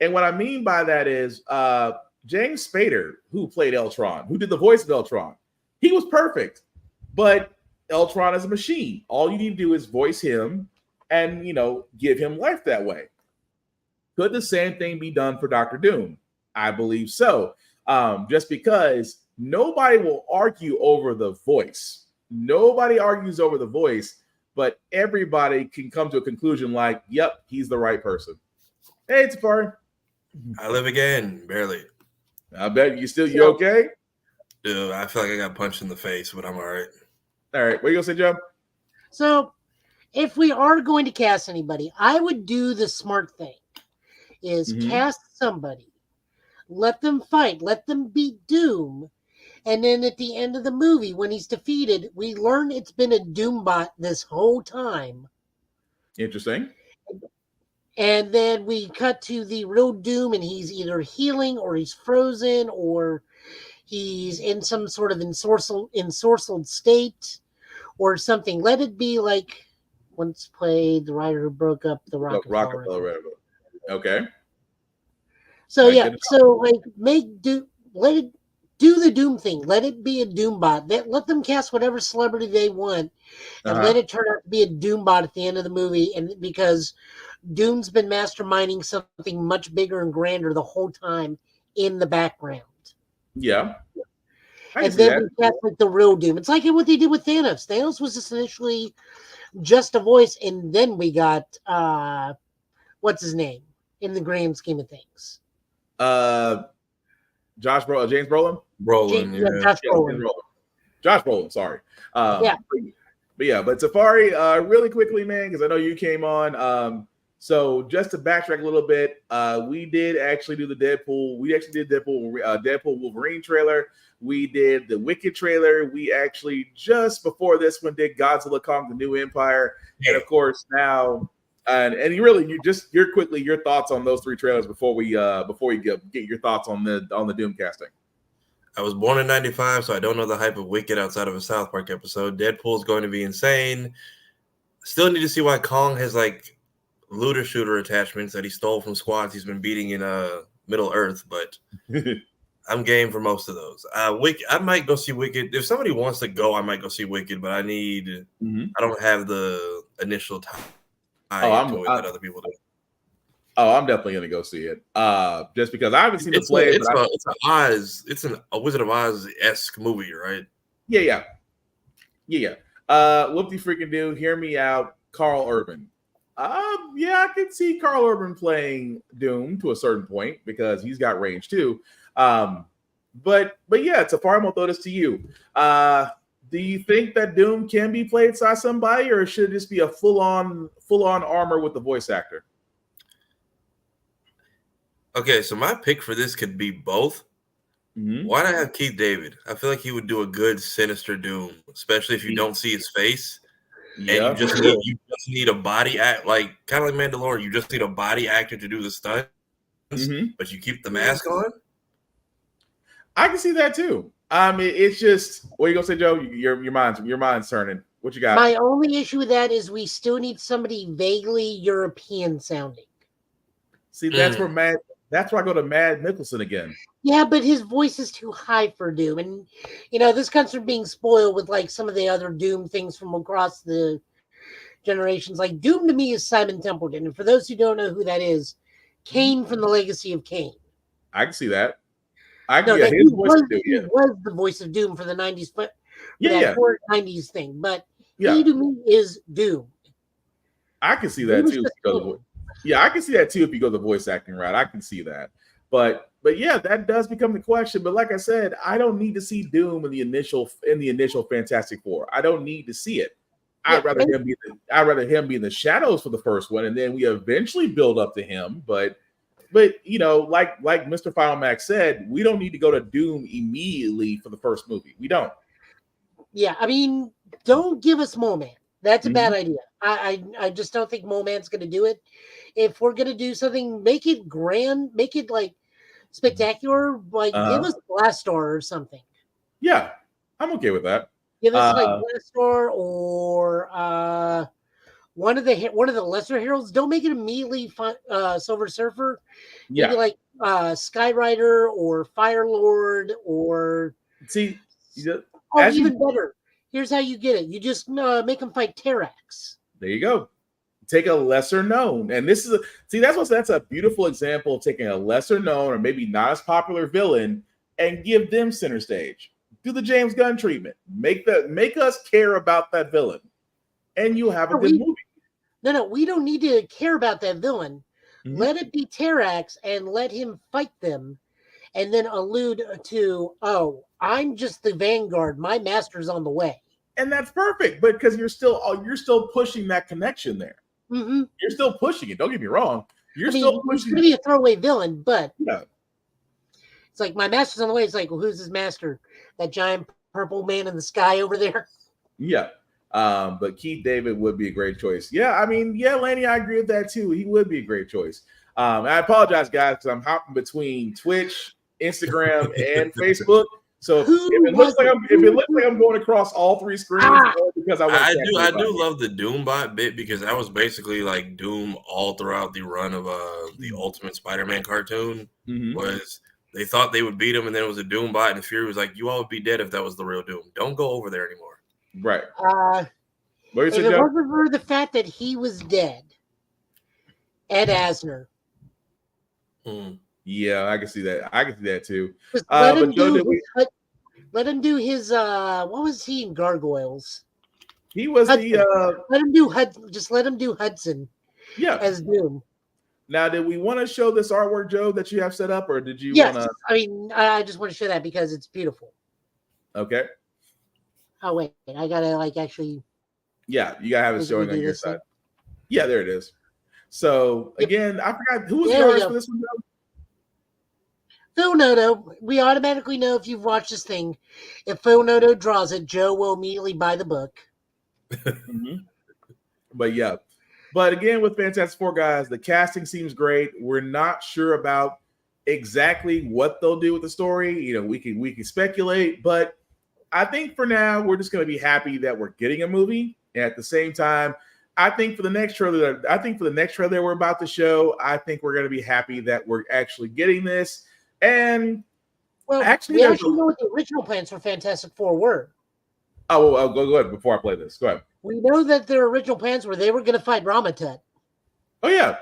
Speaker 1: And what I mean by that is James Spader, who played Eltron, who did the voice of Eltron, he was perfect. But Eltron is a machine. All you need to do is voice him and, give him life that way. Could the same thing be done for Dr. Doom? I believe so. Just because nobody will argue over the voice. Nobody argues over the voice, but everybody can come to a conclusion like, yep, he's the right person. Hey, Tafari.
Speaker 12: I live again, barely.
Speaker 1: I bet you okay?
Speaker 12: Dude, I feel like I got punched in the face, but I'm all right.
Speaker 1: All right, what are you gonna say, Joe?
Speaker 2: So, if we are going to cast anybody, I would do the smart thing: is cast somebody, let them fight, let them beat Doom, and then at the end of the movie, when he's defeated, we learn it's been a Doombot this whole time.
Speaker 1: Interesting.
Speaker 2: And then we cut to the real Doom, and he's either healing, or he's frozen, or he's in some sort of ensorcelled state, or something. Let it be like once played the writer who broke up the Rockefeller.
Speaker 1: Okay.
Speaker 2: So like let it do the Doom thing. Let it be a Doombot. Let them cast whatever celebrity they want, and let it turn out to be a Doombot at the end of the movie. And because Doom's been masterminding something much bigger and grander the whole time in the background.
Speaker 1: Yeah.
Speaker 2: And then we cast like the real Doom. It's like what they did with Thanos. Thanos was just initially just a voice, and then we got what's his name in the grand scheme of things?
Speaker 1: James Brolin? Josh Brolin, sorry. But Tafari, really quickly, man, because I know you came on. So just to backtrack a little bit, we did actually do the Deadpool. We actually did Deadpool Wolverine trailer. We did the Wicked trailer. We actually just before this one did Godzilla Kong: The New Empire, and of course now, and your thoughts on those three trailers before we get your thoughts on the Doom casting.
Speaker 12: I was born in '95, so I don't know the hype of Wicked outside of a South Park episode. Deadpool's going to be insane. Still need to see why Kong has like looter shooter attachments that he stole from squads he's been beating in Middle Earth, but I'm game for most of those. Wicked, I might go see Wicked. If somebody wants to go, I might go see Wicked, but I don't have the initial time that other people do.
Speaker 1: Oh, I'm definitely gonna go see it. Just because I haven't seen the play.
Speaker 12: It's a Wizard of Oz-esque movie, right?
Speaker 1: Yeah. Whoop de freaking do. Hear me out, Carl Urban. I can see Carl Urban playing Doom to a certain point because he's got range too. But yeah, Tafari, I'm gonna throw this to you. Do you think that Doom can be played by somebody, or should it just be a full on armor with the voice actor?
Speaker 12: Okay, so my pick for this could be both. Why not have Keith David? I feel like he would do a good sinister Doom, especially if you don't see his face.
Speaker 1: Yeah.
Speaker 12: And you just need a body act, like kind of like Mandalorian. You just need a body actor to do the stunts, but you keep the mask on.
Speaker 1: I can see that too. It's just what are you gonna say, Joe? Your mind's turning. What you got?
Speaker 2: My only issue with that is we still need somebody vaguely European sounding.
Speaker 1: See, that's where I go to Mad Nicholson again.
Speaker 2: Yeah, but his voice is too high for Doom. And, this comes from being spoiled with, like, some of the other Doom things from across the generations. Like, Doom to me is Simon Templeton. And for those who don't know who that is, Kane from the Legacy of Kane.
Speaker 1: I can see that.
Speaker 2: He was the voice of Doom for the 90s. But that 90s thing. But he to me is Doom.
Speaker 1: I can see that too. I can see that too if you go the voice acting route. I can see that. But yeah, that does become the question. But like I said, I don't need to see Doom in the initial Fantastic Four. I don't need to see it. I'd rather him be in the shadows for the first one, and then we eventually build up to him. But like Mr. Final Max said, we don't need to go to Doom immediately for the first movie. We don't.
Speaker 2: Yeah, I mean, don't give us Mole Man. That's a bad idea. I just don't think Mole Man's going to do it. If we're going to do something, make it grand, make it like spectacular. Like give us Blastar or something.
Speaker 1: Yeah, I'm okay with that.
Speaker 2: Give us like Blastar or one of the lesser heroes. Don't make it immediately Silver Surfer. Maybe like Skyrider or Firelord or even better. Here's how you get it. You just make them fight Terrax.
Speaker 1: There you go. Take a lesser known. And this is that's a beautiful example of taking a lesser known or maybe not as popular villain and give them center stage. Do the James Gunn treatment. Make us care about that villain, and you'll have a good movie.
Speaker 2: No, we don't need to care about that villain.
Speaker 1: Mhm.
Speaker 2: Let it be Terax and let him fight them, and then allude to, oh, I'm just the vanguard. My master's on the way.
Speaker 1: And that's perfect, but because you're still pushing that connection there.
Speaker 2: Mm-hmm.
Speaker 1: You're still pushing it. Don't get me wrong. You're
Speaker 2: He's
Speaker 1: still
Speaker 2: going
Speaker 1: pushing
Speaker 2: to be a throwaway villain, but
Speaker 1: yeah.
Speaker 2: it's like my master's on the way. It's like, well, who's his master? That giant purple man in the sky over there.
Speaker 1: Yeah. But Keith David would be a great choice. Yeah, I mean, yeah, Lanny, I agree with that too. He would be a great choice. I apologize, guys, because I'm hopping between Twitch, Instagram, and Facebook. So if it looks like I'm going across all three screens, because
Speaker 12: I do love the Doombot bit, because that was basically like Doom all throughout the run of the Ultimate Spider-Man cartoon. Was they thought they would beat him, and then it was a Doombot, and Fury was like, "You all would be dead if that was the real Doom. Don't go over there anymore."
Speaker 1: Right.
Speaker 2: If it wasn't for the fact that he was dead, Ed Asner.
Speaker 1: Yeah, I can see that. I can see that too.
Speaker 2: Let him do his what was he in Gargoyles?
Speaker 1: He was
Speaker 2: Hudson.
Speaker 1: the
Speaker 2: let him do Hudson.
Speaker 1: Yeah,
Speaker 2: as Doom.
Speaker 1: Now, did we want to show this artwork, Joe, that you have set up, or did you
Speaker 2: Yes,
Speaker 1: want to?
Speaker 2: I mean, I just want to show that because it's beautiful.
Speaker 1: Okay.
Speaker 2: Oh wait, I gotta actually.
Speaker 1: Yeah, you gotta have it showing on your side. Yeah, there it is. So again, I forgot who was the artist for this one, Joe?
Speaker 2: Phil Noto. We automatically know if you've watched this thing. If Phil Noto draws it, Joe will immediately buy the book.
Speaker 1: But yeah. But again, with Fantastic Four, guys, the casting seems great. We're not sure about exactly what they'll do with the story. You know, we can speculate, but I think for now we're just going to be happy that we're getting a movie. And at the same time, I think for the next trailer we're about to show, I think we're going to be happy that we're actually getting this. And
Speaker 2: well,
Speaker 1: actually,
Speaker 2: we actually know what the original plans for Fantastic Four were.
Speaker 1: Oh, well, go ahead before I play this. Go ahead.
Speaker 2: We know that their original plans were they were going to fight Ramatut.
Speaker 1: Oh yeah,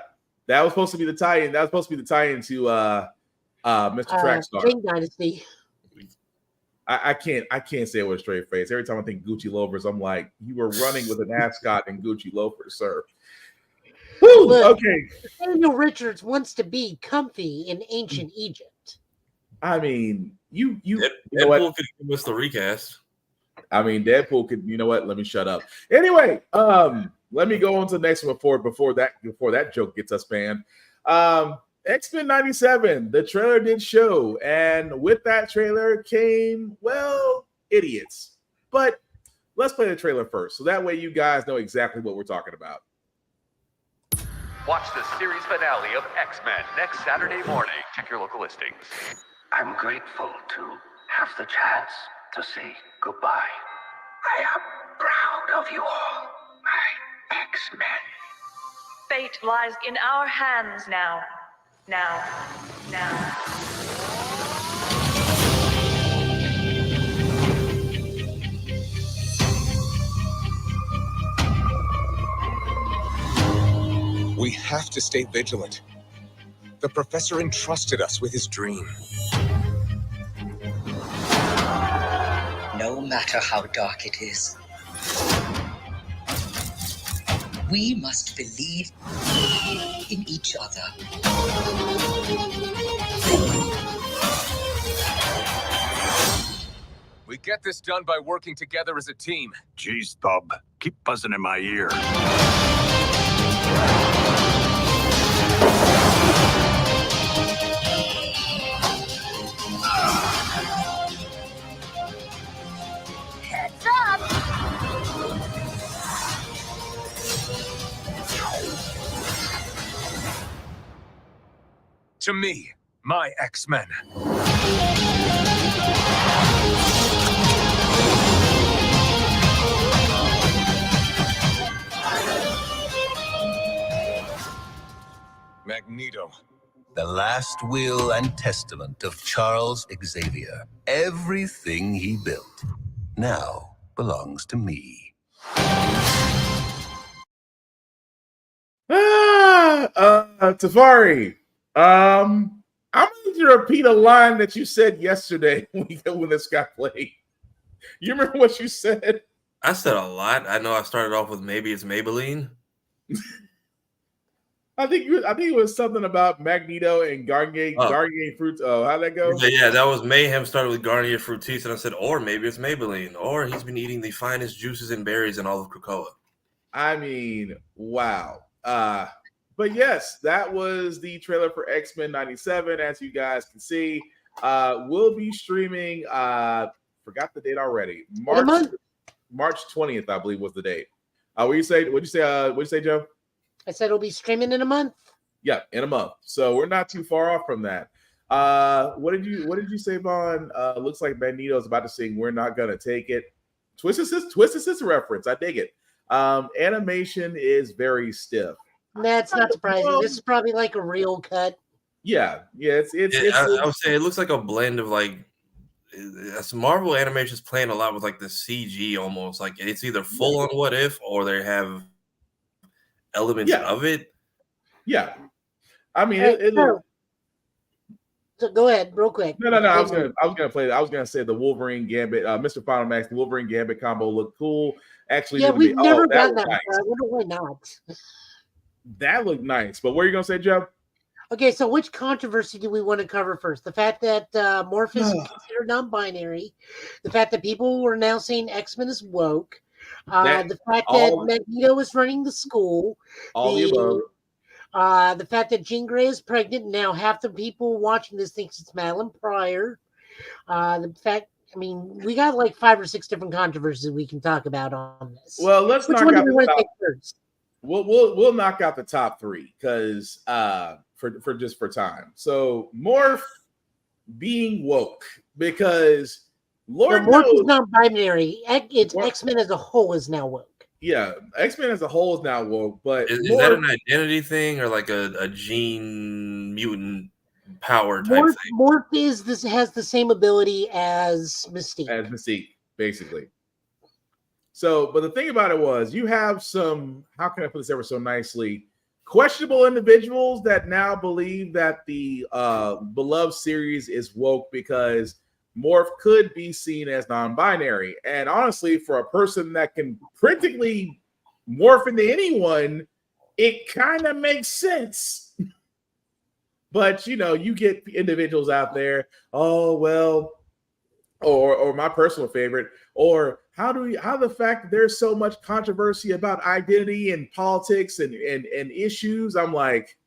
Speaker 1: that was supposed to be the tie-in. That was supposed to be the tie-in to Mr. Trackstar.
Speaker 2: Jing Dynasty.
Speaker 1: I can't say it with a straight face. Every time I think Gucci loafers, I'm like, you were running with an ascot and Gucci loafers, sir. Woo, okay.
Speaker 2: Daniel Richards wants to be comfy in ancient Egypt.
Speaker 1: I mean, you
Speaker 12: know what? Could give us the recast.
Speaker 1: I mean, Deadpool could. You know what? Let me shut up. Anyway, let me go on to the next one before that joke gets us banned. X-Men 97. The trailer did show, and with that trailer came idiots. But let's play the trailer first, so that way you guys know exactly what we're talking about.
Speaker 13: Watch the series finale of X-Men next Saturday morning. Check your local listings.
Speaker 14: I'm grateful to have the chance to say goodbye. I am proud of you all, my X-Men.
Speaker 15: Fate lies in our hands now. Now.
Speaker 16: We have to stay vigilant. The professor entrusted us with his dream.
Speaker 17: No matter how dark it is, we must believe in each other.
Speaker 16: We get this done by working together as a team.
Speaker 6: Jeez, Bob, keep buzzing in my ear.
Speaker 8: Heads up!
Speaker 16: To me, my X-Men. Magneto.
Speaker 18: The last will and testament of Charles Xavier. Everything he built now belongs to me.
Speaker 1: Tafari. I'm going to repeat a line that you said yesterday when this got played. You remember what you said?
Speaker 12: I said a lot. I know I started off with maybe it's Maybelline.
Speaker 1: I think it was something about Magneto and Garnier fruits. Oh, how'd that go?
Speaker 12: Yeah, that was Mayhem started with Garnier Fructis, and I said, or maybe it's Maybelline, or he's been eating the finest juices and berries in all of Krakoa.
Speaker 1: I mean, wow. But yes, that was the trailer for X-Men 97. As you guys can see, we'll be streaming. Forgot the date already. March 20th, I believe, was the date. What'd you say, Joe?
Speaker 2: I said it'll be streaming in a month.
Speaker 1: Yeah, in a month. So we're not too far off from that. What did you say, Vaughn? Looks like Magneto's about to sing "We're Not Gonna Take It." Twisted Sister reference. I dig it. Animation is very stiff.
Speaker 2: That's not surprising. This is probably like a real cut.
Speaker 1: Yeah.
Speaker 12: I would say it looks like a blend of like Marvel Animation's playing a lot with like the CG almost. Like it's either full on What If or they have elements of it.
Speaker 1: Yeah. I mean,
Speaker 2: so go ahead, real quick.
Speaker 1: No. I was gonna play. I was gonna say the Wolverine Gambit, Mr. Final Max, the Wolverine Gambit combo looked cool. Actually,
Speaker 2: yeah, we've never done that. Nice. I wonder why not.
Speaker 1: That looked nice. But what are you gonna say, Joe?
Speaker 2: Okay, so which controversy do we want to cover first? The fact that Morpheus is considered non-binary, the fact that people were now saying X-Men is woke, the fact that Magneto is running the school, the fact that Jean Grey is pregnant. Now half the people watching this thinks it's Madeline Pryor. The fact, I mean, we got like 5 or 6 different controversies we can talk about on this.
Speaker 1: Well, let's
Speaker 2: which
Speaker 1: knock
Speaker 2: one
Speaker 1: out
Speaker 2: do we want to take first?
Speaker 1: We'll knock out the top 3 because for time. So Morph being woke because
Speaker 2: Morph is not binary. It's X-Men as a whole is now woke.
Speaker 1: Yeah, X-Men as a whole is now woke, but
Speaker 12: is that an identity thing or like a gene mutant power type thing?
Speaker 2: Morph has the same ability as Mystique.
Speaker 1: Basically. So, but the thing about it was, you have some, how can I put this ever so nicely, questionable individuals that now believe that the beloved series is woke because Morph could be seen as non-binary. And honestly, for a person that can practically morph into anyone, it kind of makes sense. But, you get individuals out there, oh, well, or my personal favorite, or how the fact that there's so much controversy about identity and politics and issues. I'm like,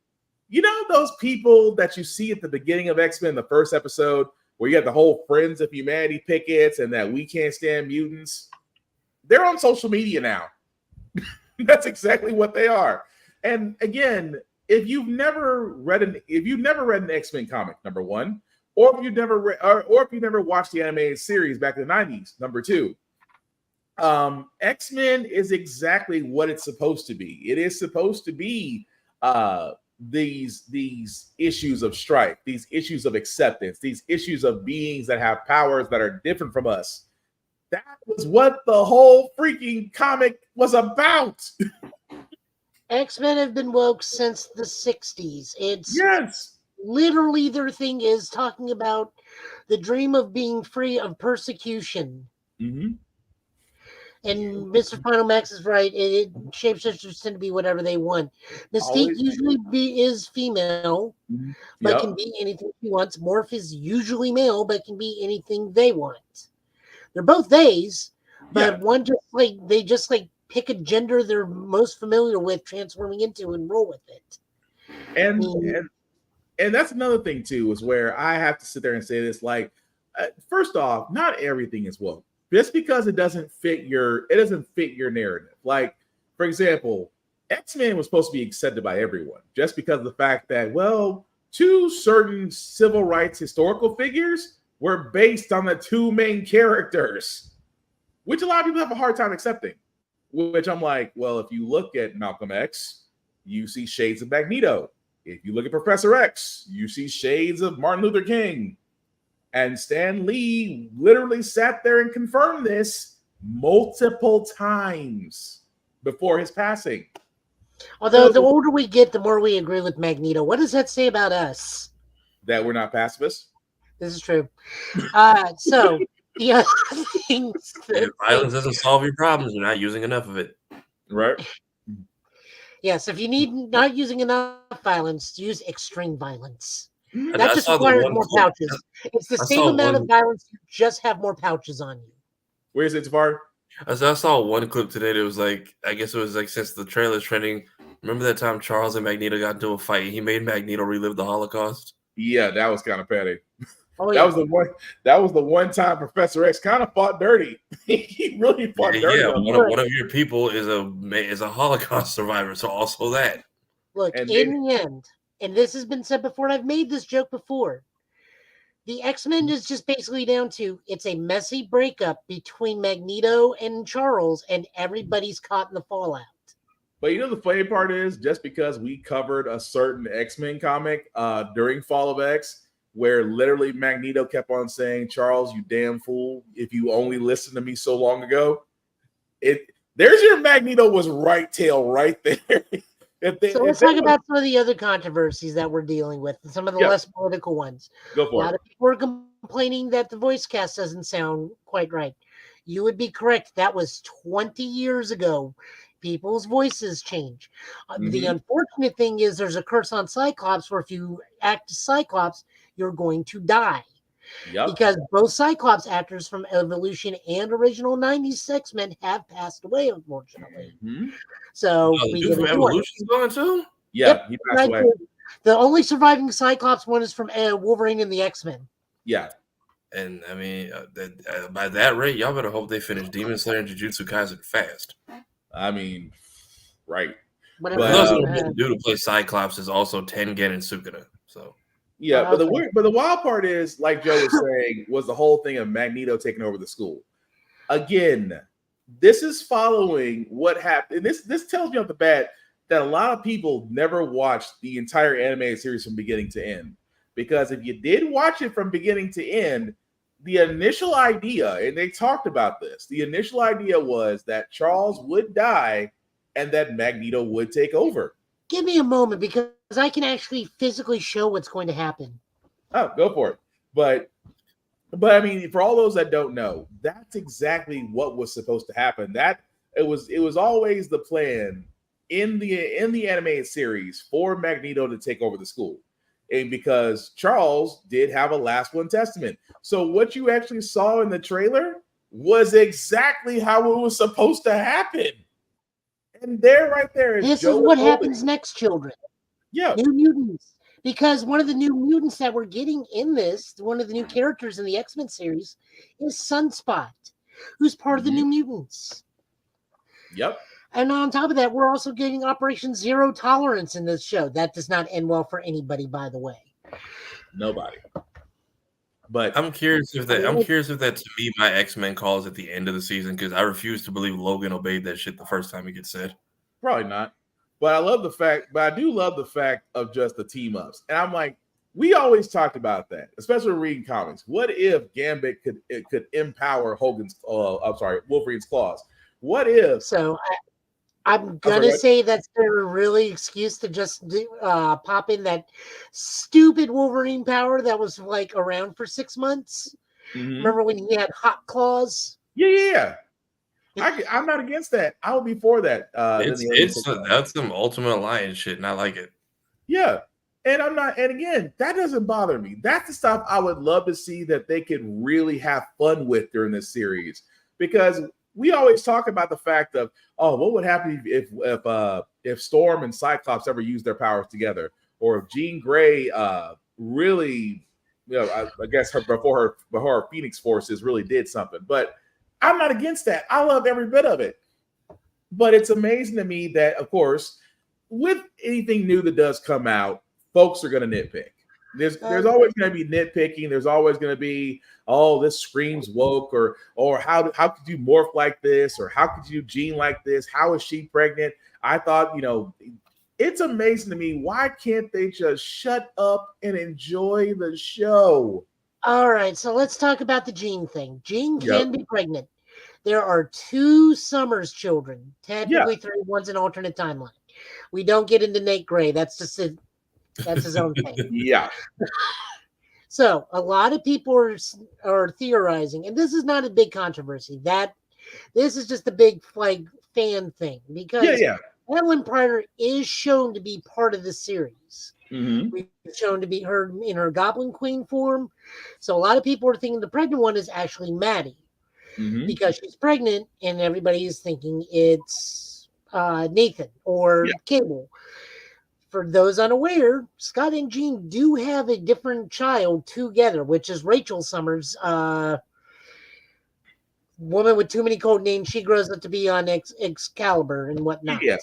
Speaker 1: those people that you see at the beginning of X-Men, the first episode, where you have the whole Friends of Humanity pickets and that we can't stand mutants, they're on social media now. That's exactly what they are. And again, if you've never read an X-Men comic, number 1, or if you've never watched the animated series back in the 90s, number 2, X-Men is exactly what it's supposed to be. It is supposed to be these issues of strife, these issues of acceptance, these issues of beings that have powers that are different from us. That was what the whole freaking comic was about.
Speaker 2: X-Men have been woke since the 60s.
Speaker 1: Yes.
Speaker 2: Literally their thing is talking about the dream of being free of persecution.
Speaker 1: Mm-hmm.
Speaker 2: And Mr. Final Max is right. Shapeshifters tend to be whatever they want. Mystique usually is female, but can be anything she wants. Morph is usually male, but can be anything they want. They're both theys, but one they just pick a gender they're most familiar with, transforming into, and roll with it.
Speaker 1: And that's another thing too, is where I have to sit there and say this. Like, first off, not everything is woke. Just because it doesn't fit your narrative. Like, for example, X-Men was supposed to be accepted by everyone, just because of the fact that, well, 2 certain civil rights historical figures were based on the 2 main characters, which a lot of people have a hard time accepting. Which I'm like, well, if you look at Malcolm X, you see shades of Magneto. If you look at Professor X, you see shades of Martin Luther King. And Stan Lee literally sat there and confirmed this multiple times before his passing.
Speaker 2: Although the older we get, the more we agree with Magneto. What does that say about us?
Speaker 1: that we're not pacifists.
Speaker 2: This is true. So the other things
Speaker 12: If violence doesn't solve your problems, you're not using enough of it.
Speaker 1: Right.
Speaker 2: Yes, if you need not using enough violence, use extreme violence.
Speaker 12: I
Speaker 2: That just
Speaker 12: saw the
Speaker 2: requires
Speaker 12: one
Speaker 2: more
Speaker 12: clip.
Speaker 2: pouches. It's the
Speaker 12: I
Speaker 2: same
Speaker 12: saw
Speaker 2: amount
Speaker 12: one-
Speaker 2: of violence. You just have more pouches on you.
Speaker 1: Where's it, Tafari?
Speaker 12: I saw one clip today that was like, I guess it was like since the trailer's trending. Remember that time Charles and Magneto got into a fight? He made Magneto relive the Holocaust.
Speaker 1: Yeah, that was kind of petty.
Speaker 2: Oh,
Speaker 1: That
Speaker 2: yeah.
Speaker 1: was the one. That was the one time Professor X kind of fought dirty. He really fought dirty.
Speaker 12: Yeah,
Speaker 1: on
Speaker 12: one of your people is a Holocaust survivor, so also that.
Speaker 2: Look,
Speaker 1: And
Speaker 2: in the end, and this has been said before, and I've made this joke before, the X-Men is just basically down to it's a messy breakup between Magneto and Charles, and everybody's caught in the fallout.
Speaker 1: But you know the funny part is, just because we covered a certain X-Men comic during Fall of X, where literally Magneto kept on saying, "Charles, you damn fool! If you only listened to me so long ago," there's your Magneto was right tail right there.
Speaker 2: So let's talk about some of the other controversies that we're dealing with, and some of the
Speaker 1: Yeah.
Speaker 2: less political ones.
Speaker 1: Go
Speaker 2: A
Speaker 1: for
Speaker 2: lot
Speaker 1: it.
Speaker 2: of people are complaining that the voice cast doesn't sound quite right. You would be correct. That was 20 years ago. People's voices change. The
Speaker 1: Mhm.
Speaker 2: unfortunate thing is there's a curse on Cyclops where if you act as Cyclops, you're going to die.
Speaker 1: Yep.
Speaker 2: Because both Cyclops actors from Evolution and original 90s X-Men have passed away, unfortunately.
Speaker 1: Mhm.
Speaker 2: So
Speaker 12: Oh, the
Speaker 2: we
Speaker 12: dude
Speaker 2: get
Speaker 12: from
Speaker 2: a warning.
Speaker 12: Evolution's gone too?
Speaker 1: Yeah,
Speaker 2: Yep,
Speaker 1: he passed away.
Speaker 2: The only surviving Cyclops one is from Wolverine and the X-Men.
Speaker 1: Yeah.
Speaker 12: And I mean, by that rate, y'all better hope they finish Demon Slayer and Jujutsu Kaisen fast.
Speaker 1: I mean, right.
Speaker 2: But
Speaker 12: For those who don't know, the dude who plays Cyclops is also Tengen and Sukuna. So
Speaker 1: Yeah, but
Speaker 2: Okay.
Speaker 1: the wild part is, like Joe was saying, was the whole thing of Magneto taking over the school. Again, this is following what happened. And this tells me off the bat that a lot of people never watched the entire animated series from beginning to end. Because if you did watch it from beginning to end, the initial idea, and they talked about this, the initial idea was that Charles would die and that Magneto would take over.
Speaker 2: Give me a moment because I can actually physically show what's going to happen.
Speaker 1: Oh, go for it. But I mean, for all those that don't know, that's exactly what was supposed to happen. That it was always the plan in the animated series for Magneto to take over the school. And because Charles did have a last one testament. So what you actually saw in the trailer was exactly how it was supposed to happen. And there, right there, is
Speaker 2: This
Speaker 1: Joe
Speaker 2: is what
Speaker 1: Hogan.
Speaker 2: happens next, children.
Speaker 1: Yeah.
Speaker 2: New mutants. Because one of the new mutants that we're getting in this, one of the new characters in the X-Men series, is Sunspot, who's part of the New Mutants.
Speaker 1: Yep.
Speaker 2: And on top of that, we're also getting Operation Zero Tolerance in this show. That does not end well for anybody, by the way.
Speaker 1: Nobody. But
Speaker 12: I'm curious if that to me my X-Men calls at the end of the season, because I refuse to believe Logan obeyed that shit the first time it gets said.
Speaker 1: Probably not. But I do love the fact of just the team ups. And I'm like, we always talked about that, especially reading comics. What if Gambit could empower Wolverine's claws? What if?
Speaker 2: So I'm gonna say that's their really excuse to just pop in that stupid Wolverine power that was like around for 6 months.
Speaker 1: Mhm.
Speaker 2: Remember when he had hot claws?
Speaker 1: Yeah. I'm not against that. I would be for that.
Speaker 12: That's some Ultimate Alliance shit, and I like it.
Speaker 1: Yeah. And I'm not, and again, that doesn't bother me. That's the stuff I would love to see that they could really have fun with during this series. Because we always talk about the fact of, oh, what would happen if Storm and Cyclops ever used their powers together, or if Jean Grey really, I guess before her Phoenix forces really did something. But I'm not against that. I love every bit of it. But it's amazing to me that, of course, with anything new that does come out, folks are going to nitpick. There's always going to be nitpicking. There's always going to be, oh, this screams woke, or how could you morph like this, or how could you Jean like this? How is she pregnant? I thought, it's amazing to me. Why can't they just shut up and enjoy the show?
Speaker 2: All right, so let's talk about the Jean thing. Jean can be pregnant. There are 2 Summers children, technically 3. One's an alternate timeline. We don't get into Nate Gray. That's his own thing.
Speaker 1: Yeah.
Speaker 2: So a lot of people are theorizing, and this is not a big controversy. That this is just a big like fan thing because Madeline Pryor is shown to be part of the series. We've shown to be her in her Goblin Queen form. So a lot of people are thinking the pregnant one is actually Maddie because she's pregnant, and everybody is thinking it's Nathan or Cable. For those unaware, Scott and Jean do have a different child together, which is Rachel Summers, woman with too many code names. She grows up to be on Excalibur and whatnot.
Speaker 1: Yeah.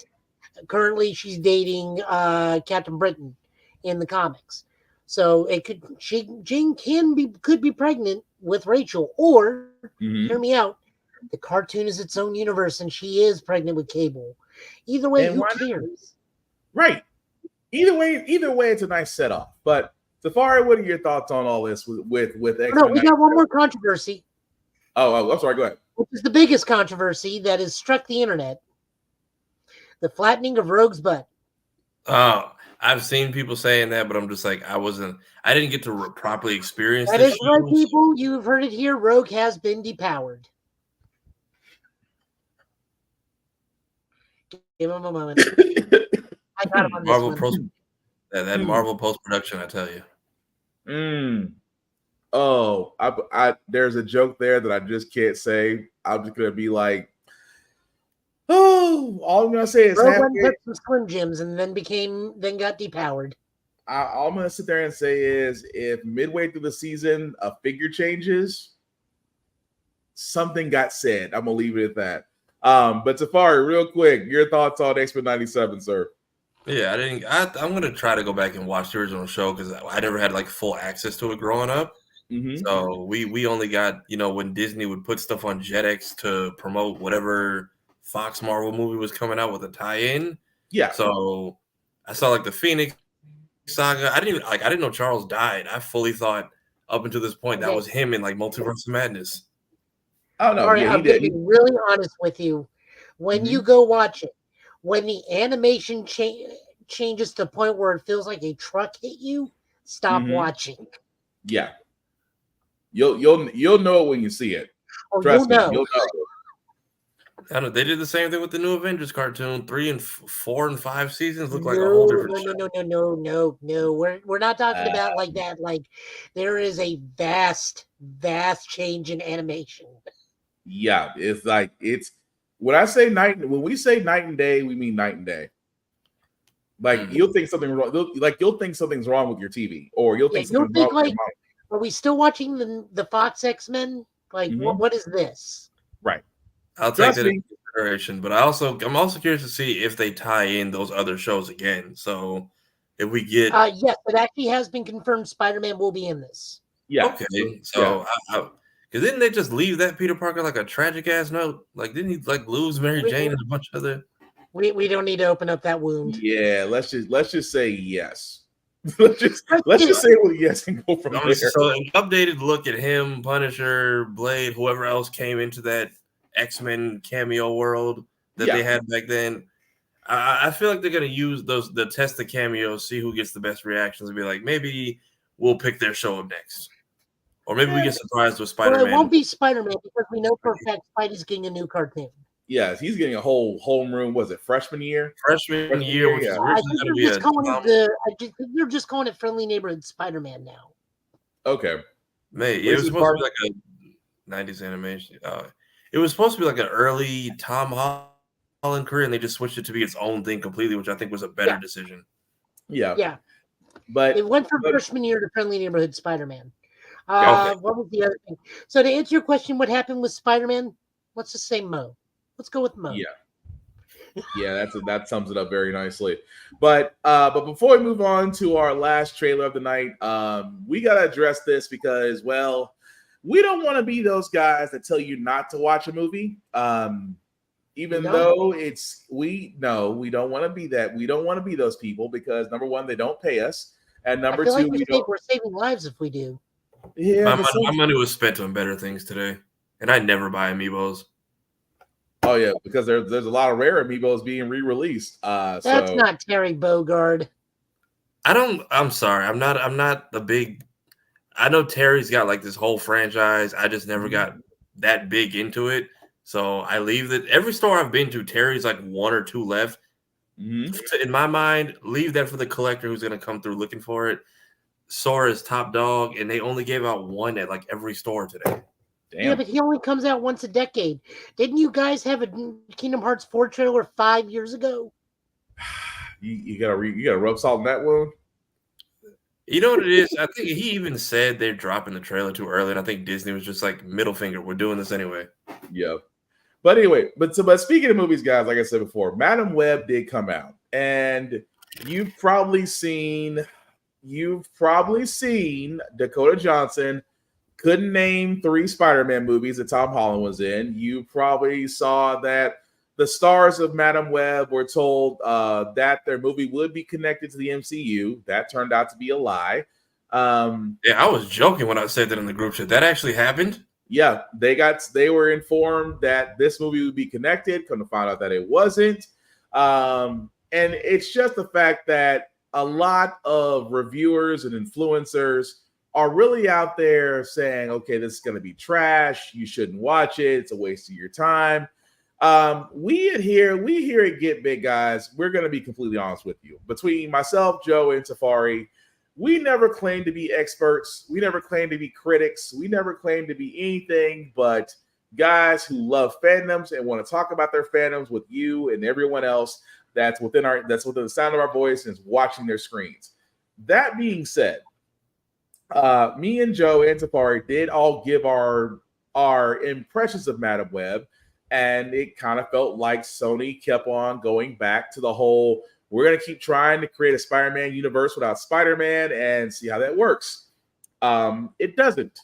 Speaker 2: Currently, she's dating Captain Britain in the comics. So Jean could be pregnant with Rachel, or hear me out. The cartoon is its own universe, and she is pregnant with Cable. Either way, who cares?
Speaker 1: Right. Either way, it's a nice setup. But Safari, what are your thoughts on all this with X-Men?
Speaker 2: No, we got one more controversy.
Speaker 1: Oh, I'm sorry. Go ahead.
Speaker 2: Which is the biggest controversy that has struck the internet: the flattening of Rogue's butt.
Speaker 12: Oh, I've seen people saying that, but I'm just like, I didn't get to properly experience
Speaker 2: That
Speaker 12: this
Speaker 2: is right, people. You've heard it here. Rogue has been depowered. Give him a moment. I got him on this one.
Speaker 12: That Marvel post-production, I tell you.
Speaker 1: Oh, I there's a joke there that I just can't say. I'm just gonna be like, oh, all I'm gonna say is
Speaker 2: Rogue took some Slim Jims and then got depowered.
Speaker 1: All I'm gonna sit there and say is, if midway through the season a figure changes, something got said. I'm gonna leave it at that. But Safari, real quick, your thoughts on X-Men 97, sir?
Speaker 12: Yeah, I'm gonna try to go back and watch the original show because I never had like full access to it growing up. So we only got, when Disney would put stuff on Jetix to promote whatever Fox Marvel movie was coming out with a tie-in.
Speaker 1: Yeah.
Speaker 12: So I saw like the Phoenix saga. I didn't know Charles died. I fully thought up until this point that was him in like Multiverse of Madness.
Speaker 1: Oh no,
Speaker 2: Sorry, I'm going to be really honest with you. When you go watch it, when the animation changes to the point where it feels like a truck hit you, stop watching.
Speaker 1: Yeah, you'll know it when you see it. Trust me, you'll know.
Speaker 12: I know they did the same thing with the new Avengers cartoon. 3 and 4 and 5 seasons look like a whole different.
Speaker 2: No. We're not talking about like that. Like there is a vast change in animation.
Speaker 1: Yeah, it's when we say night and day, we mean night and day. Like you'll think something wrong. You'll think something's wrong with your TV, or you'll think something's wrong with your mom.
Speaker 2: Are we still watching the Fox X-Men? Like what is this?
Speaker 1: Right.
Speaker 12: I'll take that into consideration, but I'm also curious to see if they tie in those other shows again. So if we get
Speaker 2: yes, it actually has been confirmed Spider-Man will be in this.
Speaker 1: Yeah.
Speaker 12: Okay. So because didn't they just leave that Peter Parker like a tragic ass note? Like didn't he like lose Mary Jane and a bunch of other?
Speaker 2: We don't need to open up that wound.
Speaker 1: Yeah, let's just say yes. let's just say yes and go from there.
Speaker 12: So an updated look at him, Punisher, Blade, whoever else came into that X-Men cameo world that they had back then. I feel like they're gonna use the test the cameos, see who gets the best reactions, and be like, maybe we'll pick their show up next. Or maybe we get surprised with Spider-Man.
Speaker 2: Well, it won't be Spider-Man because we know for a fact Spidey's getting a new cartoon.
Speaker 1: Yes, he's getting a whole homeroom. Was it freshman year?
Speaker 12: Freshman year, which is originally going to be
Speaker 2: they're just calling it Friendly Neighborhood Spider-Man now.
Speaker 1: Okay.
Speaker 12: It was supposed to be like a 90s animation. It was supposed to be like an early Tom Holland career, and they just switched it to be its own thing completely, which I think was a better decision.
Speaker 2: Yeah.
Speaker 1: But
Speaker 2: it went from freshman year to Friendly Neighborhood Spider-Man. What was the other thing? So to answer your question, what happened with Spider-Man? Let's just say Mo. Let's go with Mo.
Speaker 1: Yeah, that sums it up very nicely. But before we move on to our last trailer of the night, we gotta address this because, well, we don't want to be those guys that tell you not to watch a movie. Even though we don't want to be that. We don't want to be those people because number one, they don't pay us, and number two,
Speaker 2: we're saving lives if we do.
Speaker 1: Yeah,
Speaker 12: my money was spent on better things today, and I never buy amiibos.
Speaker 1: Oh yeah, because there's a lot of rare amiibos being re-released.
Speaker 2: That's not Terry Bogard.
Speaker 12: I'm sorry. I'm not a big. I know Terry's got like this whole franchise. I just never got that big into it. So I leave that. Every store I've been to, Terry's like 1 or 2 left. In my mind, leave that for the collector who's going to come through looking for it. Sora is top dog, and they only gave out 1 at like every store today.
Speaker 1: Damn.
Speaker 2: Yeah, but he only comes out once a decade. Didn't you guys have a Kingdom Hearts 4 trailer 5 years ago?
Speaker 1: You gotta rub salt in that wound.
Speaker 12: You know what it is? I think he even said they're dropping the trailer too early, and I think Disney was just like, middle finger, we're doing this anyway.
Speaker 1: Yeah. But anyway, but speaking of movies, guys, like I said before, Madam Web did come out, and you've probably seen Dakota Johnson couldn't name 3 Spider-Man movies that Tom Holland was in. You probably saw that the stars of Madam Web were told that their movie would be connected to the MCU. That turned out to be a lie.
Speaker 12: Yeah, I was joking when I said that in the group chat. That actually happened?
Speaker 1: Yeah, they were informed that this movie would be connected. Come to find out that it wasn't. And it's just the fact that a lot of reviewers and influencers are really out there saying, okay, this is going to be trash. You shouldn't watch it. It's a waste of your time. We here at Get Big, guys, we're going to be completely honest with you. Between myself, Joe, and Safari, we never claim to be experts. We never claim to be critics. We never claim to be anything but guys who love fandoms and want to talk about their fandoms with you and everyone else that's within the sound of our voice and is watching their screens. That being said, me and Joe and Safari did all give our impressions of Madam Web, and it kind of felt like Sony kept on going back to the whole, we're going to keep trying to create a Spider-Man universe without Spider-Man and see how that works. It doesn't.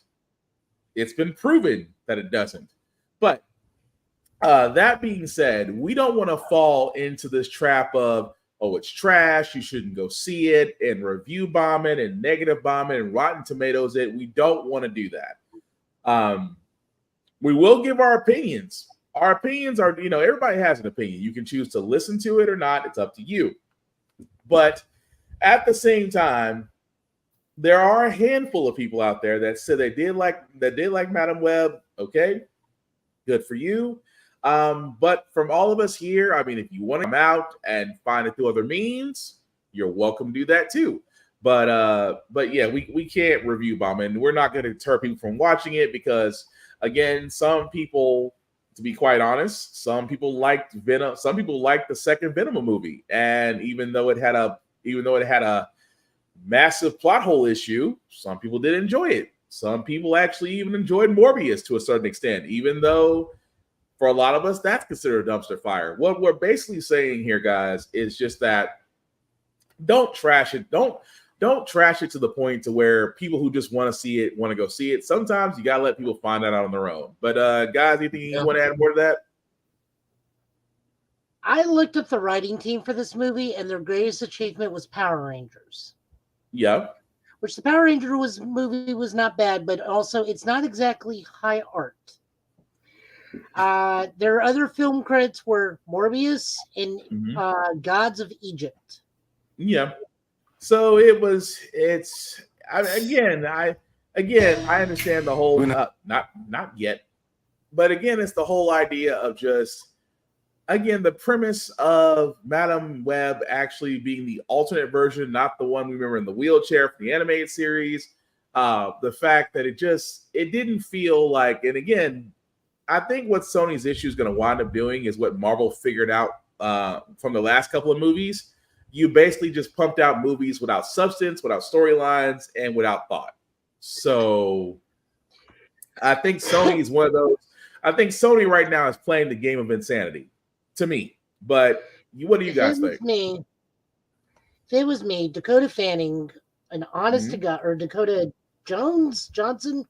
Speaker 1: It's been proven that it doesn't. But that being said, we don't want to fall into this trap of, oh, it's trash, you shouldn't go see it, and review bomb it, and negative bomb it, and Rotten Tomatoes it. We don't want to do that. We will give our opinions. Our opinions are, everybody has an opinion. You can choose to listen to it or not. It's up to you. But at the same time, there are a handful of people out there that said they did like Madam Web. Okay, good for you. But from all of us here, I mean, if you want to come out and find it through other means, you're welcome to do that too. But yeah, we can't review bomb, and we're not going to deter people from watching it because, again, some people, to be quite honest, some people liked Venom. Some people liked the second Venom movie, and even though it had a massive plot hole issue, some people did enjoy it. Some people actually even enjoyed Morbius to a certain extent, even though for a lot of us that's considered a dumpster fire. What we're basically saying here, guys, is just that don't trash it. Don't trash it to the point to where people who just want to see it want to go see it. Sometimes you gotta let people find that out on their own. But guys, anything you want to add more to that?
Speaker 2: I looked at the writing team for this movie, and their greatest achievement was Power Rangers.
Speaker 1: Yeah.
Speaker 2: Which the Power Ranger movie was not bad, but also it's not exactly high art. Their other film credits were Morbius and Gods of Egypt.
Speaker 1: Yeah. So I understand the whole not yet, but again, it's the whole idea of just, again, the premise of Madam Web actually being the alternate version, not the one we remember in the wheelchair from the animated series. The fact that it didn't feel like, and again, I think what Sony's issue is going to wind up doing is what Marvel figured out from the last couple of movies. You basically just pumped out movies without substance, without storylines, and without thought. So I think Sony is one of those. I think Sony right now is playing the game of insanity to me. But what do you guys think?
Speaker 2: If it was me, Dakota Fanning, an honest to God, or Dakota Johnson.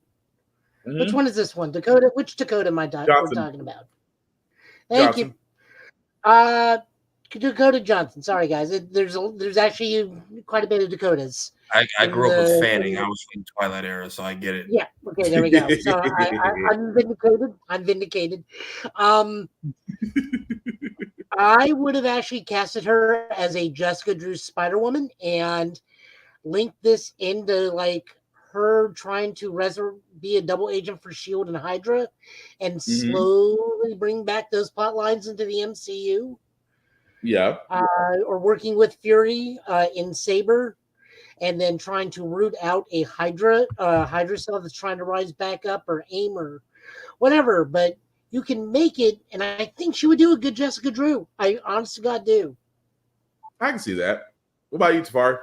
Speaker 2: Which one is this one? Which Dakota am I talking about? Thank you. Dakota Johnson. Sorry, guys. There's actually quite a bit of Dakotas.
Speaker 12: I grew up with Fanning. I was from the Twilight era, so I get it.
Speaker 2: Yeah. Okay. There we go. So I'm vindicated. I'm vindicated. I would have actually casted her as a Jessica Drew Spider-Woman and linked this into like her trying to be a double agent for S.H.I.E.L.D. and Hydra and slowly bring back those plot lines into the MCU.
Speaker 1: Yeah.
Speaker 2: Or working with Fury in Saber, and then trying to root out a Hydra cell that's trying to rise back up, or AIM, or whatever. But you can make it, and I think she would do a good Jessica Drew. I honest to God do.
Speaker 1: I can see that. What about you, Tafari?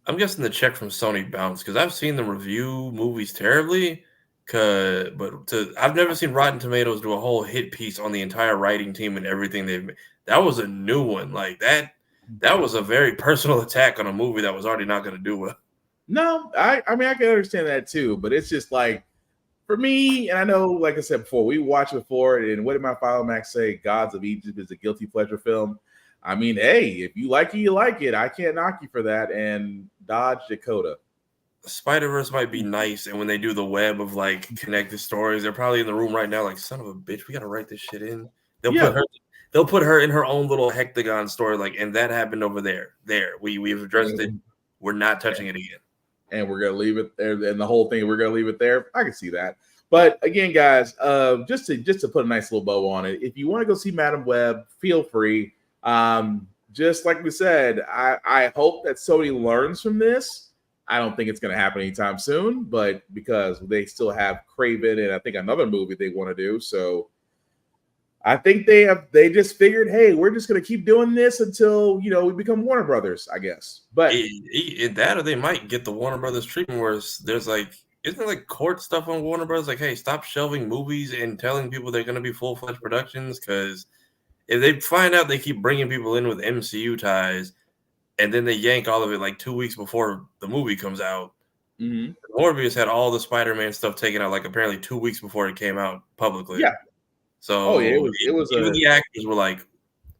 Speaker 12: I'm guessing the check from Sony bounced because I've seen them review movies terribly. I've never seen Rotten Tomatoes do a whole hit piece on the entire writing team and everything they've made. That was a new one. Like that was a very personal attack on a movie that was already not going to do well.
Speaker 1: No, I mean, I can understand that too, but it's just like, for me, and I know, like I said before, we watched before, and what did my File Max say? Gods of Egypt is a guilty pleasure film. I mean, hey, if you like it, you like it. I can't knock you for that. And Dodge Dakota.
Speaker 12: Spider-Verse might be nice, and when they do the web of like connected stories, they're probably in the room right now like, son of a bitch, we got to write this shit in. They'll put her in her own little hectagon story, like, and that happened over there. We've addressed it. We're not touching it again.
Speaker 1: And we're gonna leave it there, and the whole thing, we're gonna leave it there. I can see that. But again, guys, just to put a nice little bow on it, if you want to go see Madam Web, feel free. Just like we said, I hope that Sony learns from this. I don't think it's going to happen anytime soon, but because they still have Kraven and I think another movie they want to do, so I think they just figured, hey, we're just going to keep doing this until we become Warner Brothers, I guess. But
Speaker 12: that, or they might get the Warner Brothers treatment where there's like, isn't there like court stuff on Warner Brothers? Like, hey, stop shelving movies and telling people they're going to be full-fledged productions, because if they find out they keep bringing people in with MCU ties and then they yank all of it like 2 weeks before the movie comes out. Morbius had all the Spider-Man stuff taken out like apparently 2 weeks before it came out publicly.
Speaker 1: Yeah.
Speaker 12: So
Speaker 1: it was
Speaker 12: even the actors were like,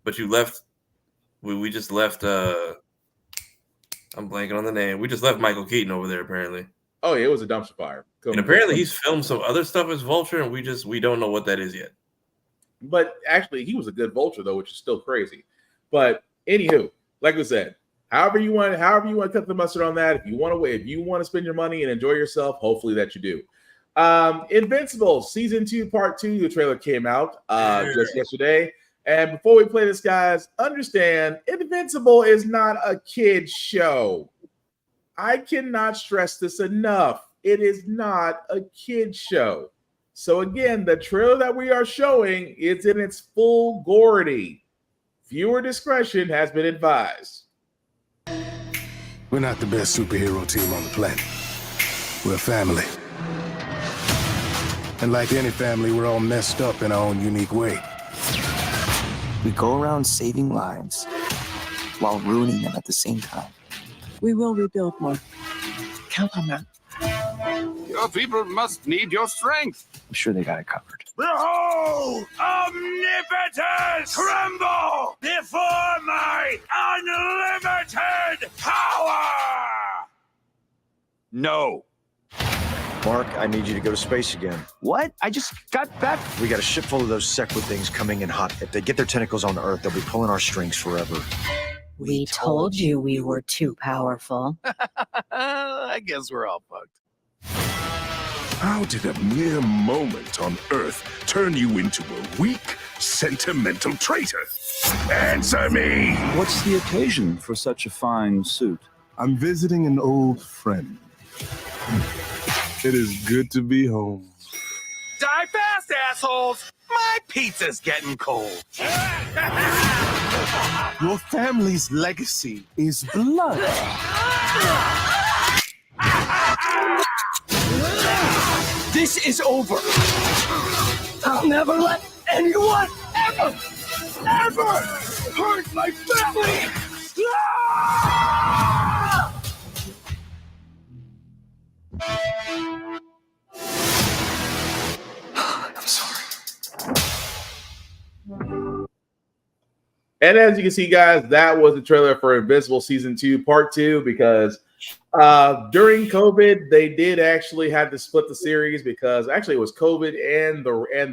Speaker 12: but you left, we just left, I'm blanking on the name. We just left Michael Keaton over there apparently.
Speaker 1: Oh yeah, it was a dumpster fire.
Speaker 12: And apparently he's filmed some other stuff as Vulture and we don't know what that is yet.
Speaker 1: But actually, he was a good Vulture though, which is still crazy. But anywho, like we said, however you want to cut the mustard on that. If you want to spend your money and enjoy yourself, hopefully that you do. Invincible season 2, part 2. The trailer came out just yesterday. And before we play this, guys, understand Invincible is not a kid's show. I cannot stress this enough. It is not a kid's show. So again, the trailer that we are showing is in its full gority. Viewer discretion has been advised.
Speaker 19: We're not the best superhero team on the planet. We're a family. And like any family, we're all messed up in our own unique way.
Speaker 20: We go around saving lives while ruining them at the same time.
Speaker 5: We will rebuild more. Count on that.
Speaker 6: Your people must need your strength.
Speaker 20: I'm sure they got it covered.
Speaker 10: Behold, omnipotence tremble before my unlimited power!
Speaker 21: No. Mark, I need you to go to space again.
Speaker 20: What? I just got back.
Speaker 21: We got a ship full of those Sequid things coming in hot. If they get their tentacles on the Earth, they'll be pulling our strings forever.
Speaker 5: We told you we were too powerful.
Speaker 21: I guess we're all fucked.
Speaker 19: How did a mere moment on Earth turn you into a weak, sentimental traitor? Answer me!
Speaker 22: What's the occasion for such a fine suit?
Speaker 19: I'm visiting an old friend. It is good to be home.
Speaker 10: Die fast, assholes!
Speaker 21: My pizza's getting cold.
Speaker 19: Your family's legacy is blood.
Speaker 10: This is over.
Speaker 21: I'll never let anyone ever hurt my family!
Speaker 20: I'm sorry.
Speaker 1: And as you can see, guys, that was the trailer for Invincible Season 2, Part 2, because during COVID, they did actually have to split the series because actually it was COVID and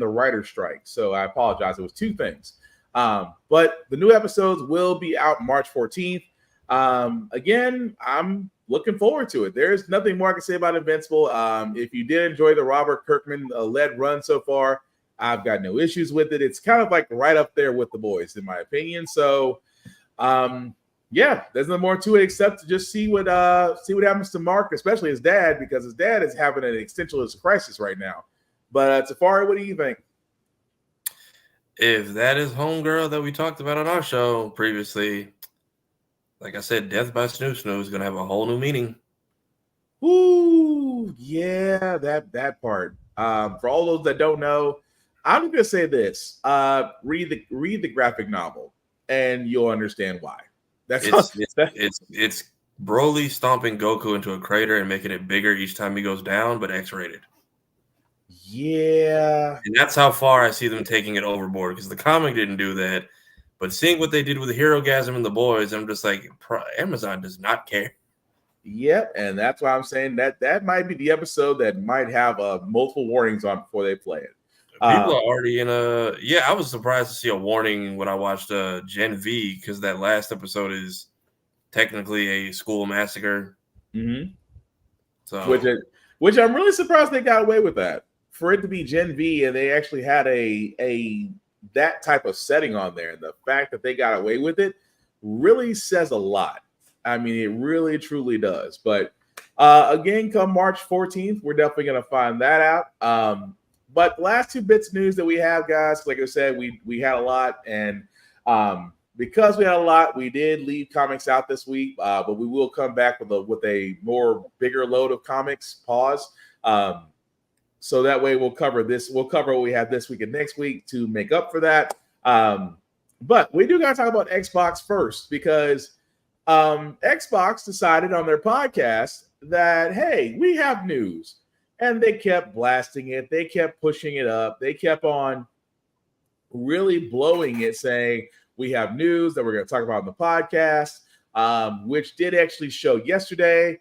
Speaker 1: the writer's strike. So I apologize. It was two things. But the new episodes will be out March 14th. Again, I'm looking forward to it. There's nothing more I can say about Invincible. If you did enjoy the Robert Kirkman led run so far, I've got no issues with it. It's kind of like right up there with The Boys, in my opinion. So, yeah, there's no more to it except to just see what happens to Mark, especially his dad, because his dad is having an existentialist crisis right now. But Tafari, what do you think?
Speaker 12: If that is Homegirl that we talked about on our show previously, like I said, Death by Snoo Snoo is going to have a whole new meaning.
Speaker 1: Ooh, yeah, that part. For all those that don't know, I'm going to say this: read the graphic novel, and you'll understand why. It's
Speaker 12: Broly stomping Goku into a crater and making it bigger each time he goes down, but X-rated.
Speaker 1: Yeah,
Speaker 12: and that's how far I see them taking it overboard, because the comic didn't do that. But seeing what they did with the Herogasm and the Boys, I'm just like, Amazon does not care.
Speaker 1: Yep, and that's why I'm saying that might be the episode that might have multiple warnings on before they play it.
Speaker 12: People are already in a... Yeah, I was surprised to see a warning when I watched Gen V, because that last episode is technically a school massacre.
Speaker 1: Mm-hmm.
Speaker 12: So,
Speaker 1: which I'm really surprised they got away with that. For it to be Gen V, and they actually had a that type of setting on there, and the fact that they got away with it really says a lot. I mean, it really truly does. But again, come March 14th, we're definitely going to find that out. But the last two bits of news that we have, guys, like I said, we had a lot, and because we had a lot, we did leave comics out this week, but we will come back with a more bigger load of comics. So that way we'll cover this. We'll cover what we have this week and next week to make up for that. But we do got to talk about Xbox first, because Xbox decided on their podcast that, hey, we have news. And they kept blasting it. They kept pushing it up. They kept on really blowing it, saying, we have news that we're going to talk about on the podcast, which did actually show yesterday.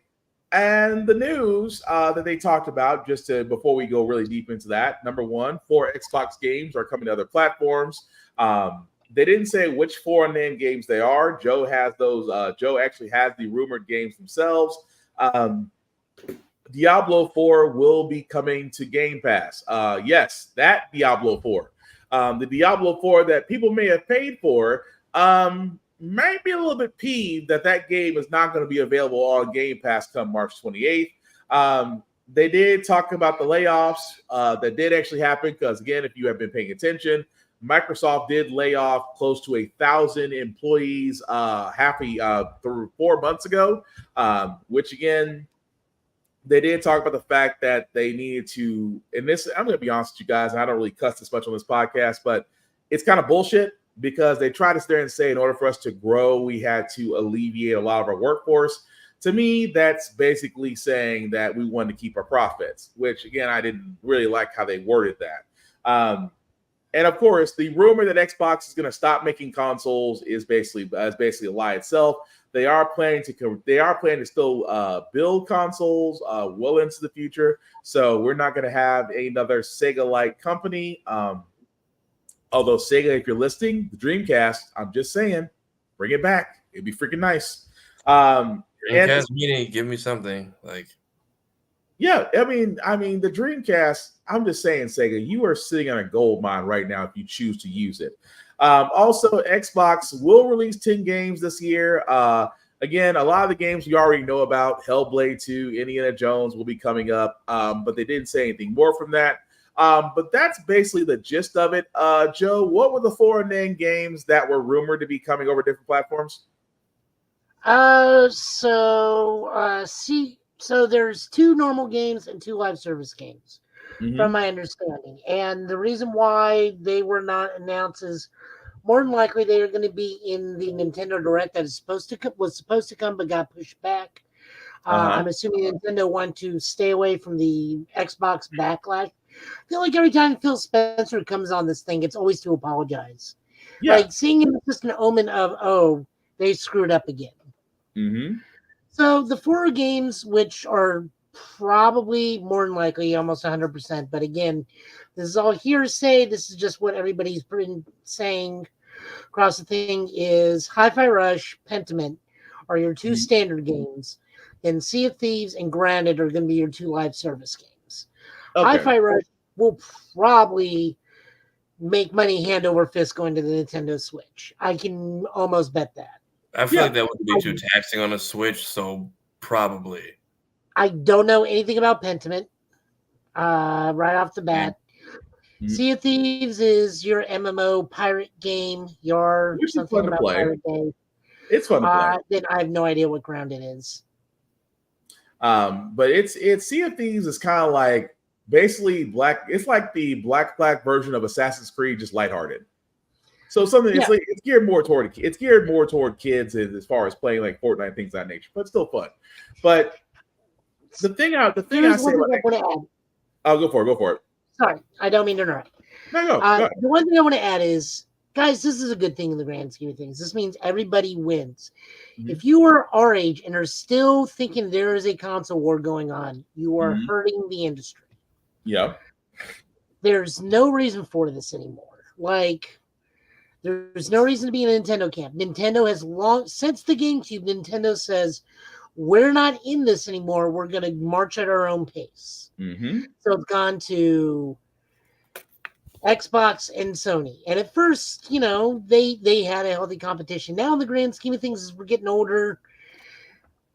Speaker 1: And the news that they talked about, before we go really deep into that, number one, 4 Xbox games are coming to other platforms. They didn't say which 4 unnamed games they are. Joe has those. Joe actually has the rumored games themselves. Diablo 4 will be coming to Game Pass. Yes, that Diablo 4. The Diablo 4 that people may have paid for might be a little bit peeved that game is not going to be available on Game Pass come March 28th. They did talk about the layoffs that did actually happen, because, again, if you have been paying attention, Microsoft did lay off close to 1,000 employees through 4 months ago, which, again, they did talk about the fact that they needed to, and this, I'm going to be honest with you guys, and I don't really cuss this much on this podcast, but it's kind of bullshit, because they try to sit there and say, in order for us to grow, we had to alleviate a lot of our workforce. To me, that's basically saying that we wanted to keep our profits, which, again, I didn't really like how they worded that. And of course, the rumor that Xbox is going to stop making consoles is basically a lie itself. They are planning to still build consoles well into the future. So we're not going to have another Sega-like company. Although Sega, if you're listening, the Dreamcast, I'm just saying, bring it back. It'd be freaking nice.
Speaker 12: Dreamcast meaning, give me something like.
Speaker 1: Yeah, I mean, the Dreamcast, I'm just saying, Sega, you are sitting on a gold mine right now if you choose to use it. Also, Xbox will release 10 games this year. Again, a lot of the games you already know about. Hellblade 2, Indiana Jones will be coming up, but they didn't say anything more from that. But that's basically the gist of it. Joe, what were the 4 unnamed games that were rumored to be coming over different platforms?
Speaker 2: So there's 2 normal games and 2 live service games, from my understanding. And the reason why they were not announced is more than likely they are going to be in the Nintendo Direct that was supposed to come but got pushed back. I'm assuming Nintendo wanted to stay away from the Xbox backlash. I feel like every time Phil Spencer comes on this thing, it's always to apologize.
Speaker 1: Yeah.
Speaker 2: Like, seeing him is just an omen of, oh, they screwed up again.
Speaker 1: Mm-hmm.
Speaker 2: So the 4 games, which are probably more than likely almost 100%, but again, this is all hearsay. This is just what everybody's been saying across the thing, is Hi-Fi Rush, Pentiment are your two standard games. Then Sea of Thieves and Grounded are going to be your two live service games. Hi-Fi Rush will probably make money hand over fist going to the Nintendo Switch. I can almost bet that.
Speaker 12: I feel like that would be too taxing on a Switch, so probably.
Speaker 2: I don't know anything about Pentiment right off the bat. Mm-hmm. Sea of Thieves is your MMO pirate game. Your something about pirate game.
Speaker 1: It's fun to play.
Speaker 2: Then I have no idea what Grounded is.
Speaker 1: But it's Sea of Thieves is kind of like basically black. It's like the black version of Assassin's Creed, just lighthearted. So something it's geared more toward kids as far as playing like Fortnite, things of that nature, but still fun. But the thing I say about go for it.
Speaker 2: Sorry, I don't mean to interrupt.
Speaker 1: No.
Speaker 2: The one thing I want to add is, guys, this is a good thing in the grand scheme of things. This means everybody wins. Mm-hmm. If you are our age and are still thinking there is a console war going on, you are hurting the industry.
Speaker 1: Yeah.
Speaker 2: There's no reason for this anymore. Like, there's no reason to be in a Nintendo camp. Nintendo has since the GameCube, Nintendo says, we're not in this anymore. We're going to march at our own pace.
Speaker 1: Mm-hmm.
Speaker 2: So it's gone to Xbox and Sony. And at first, they had a healthy competition. Now, in the grand scheme of things, as we're getting older,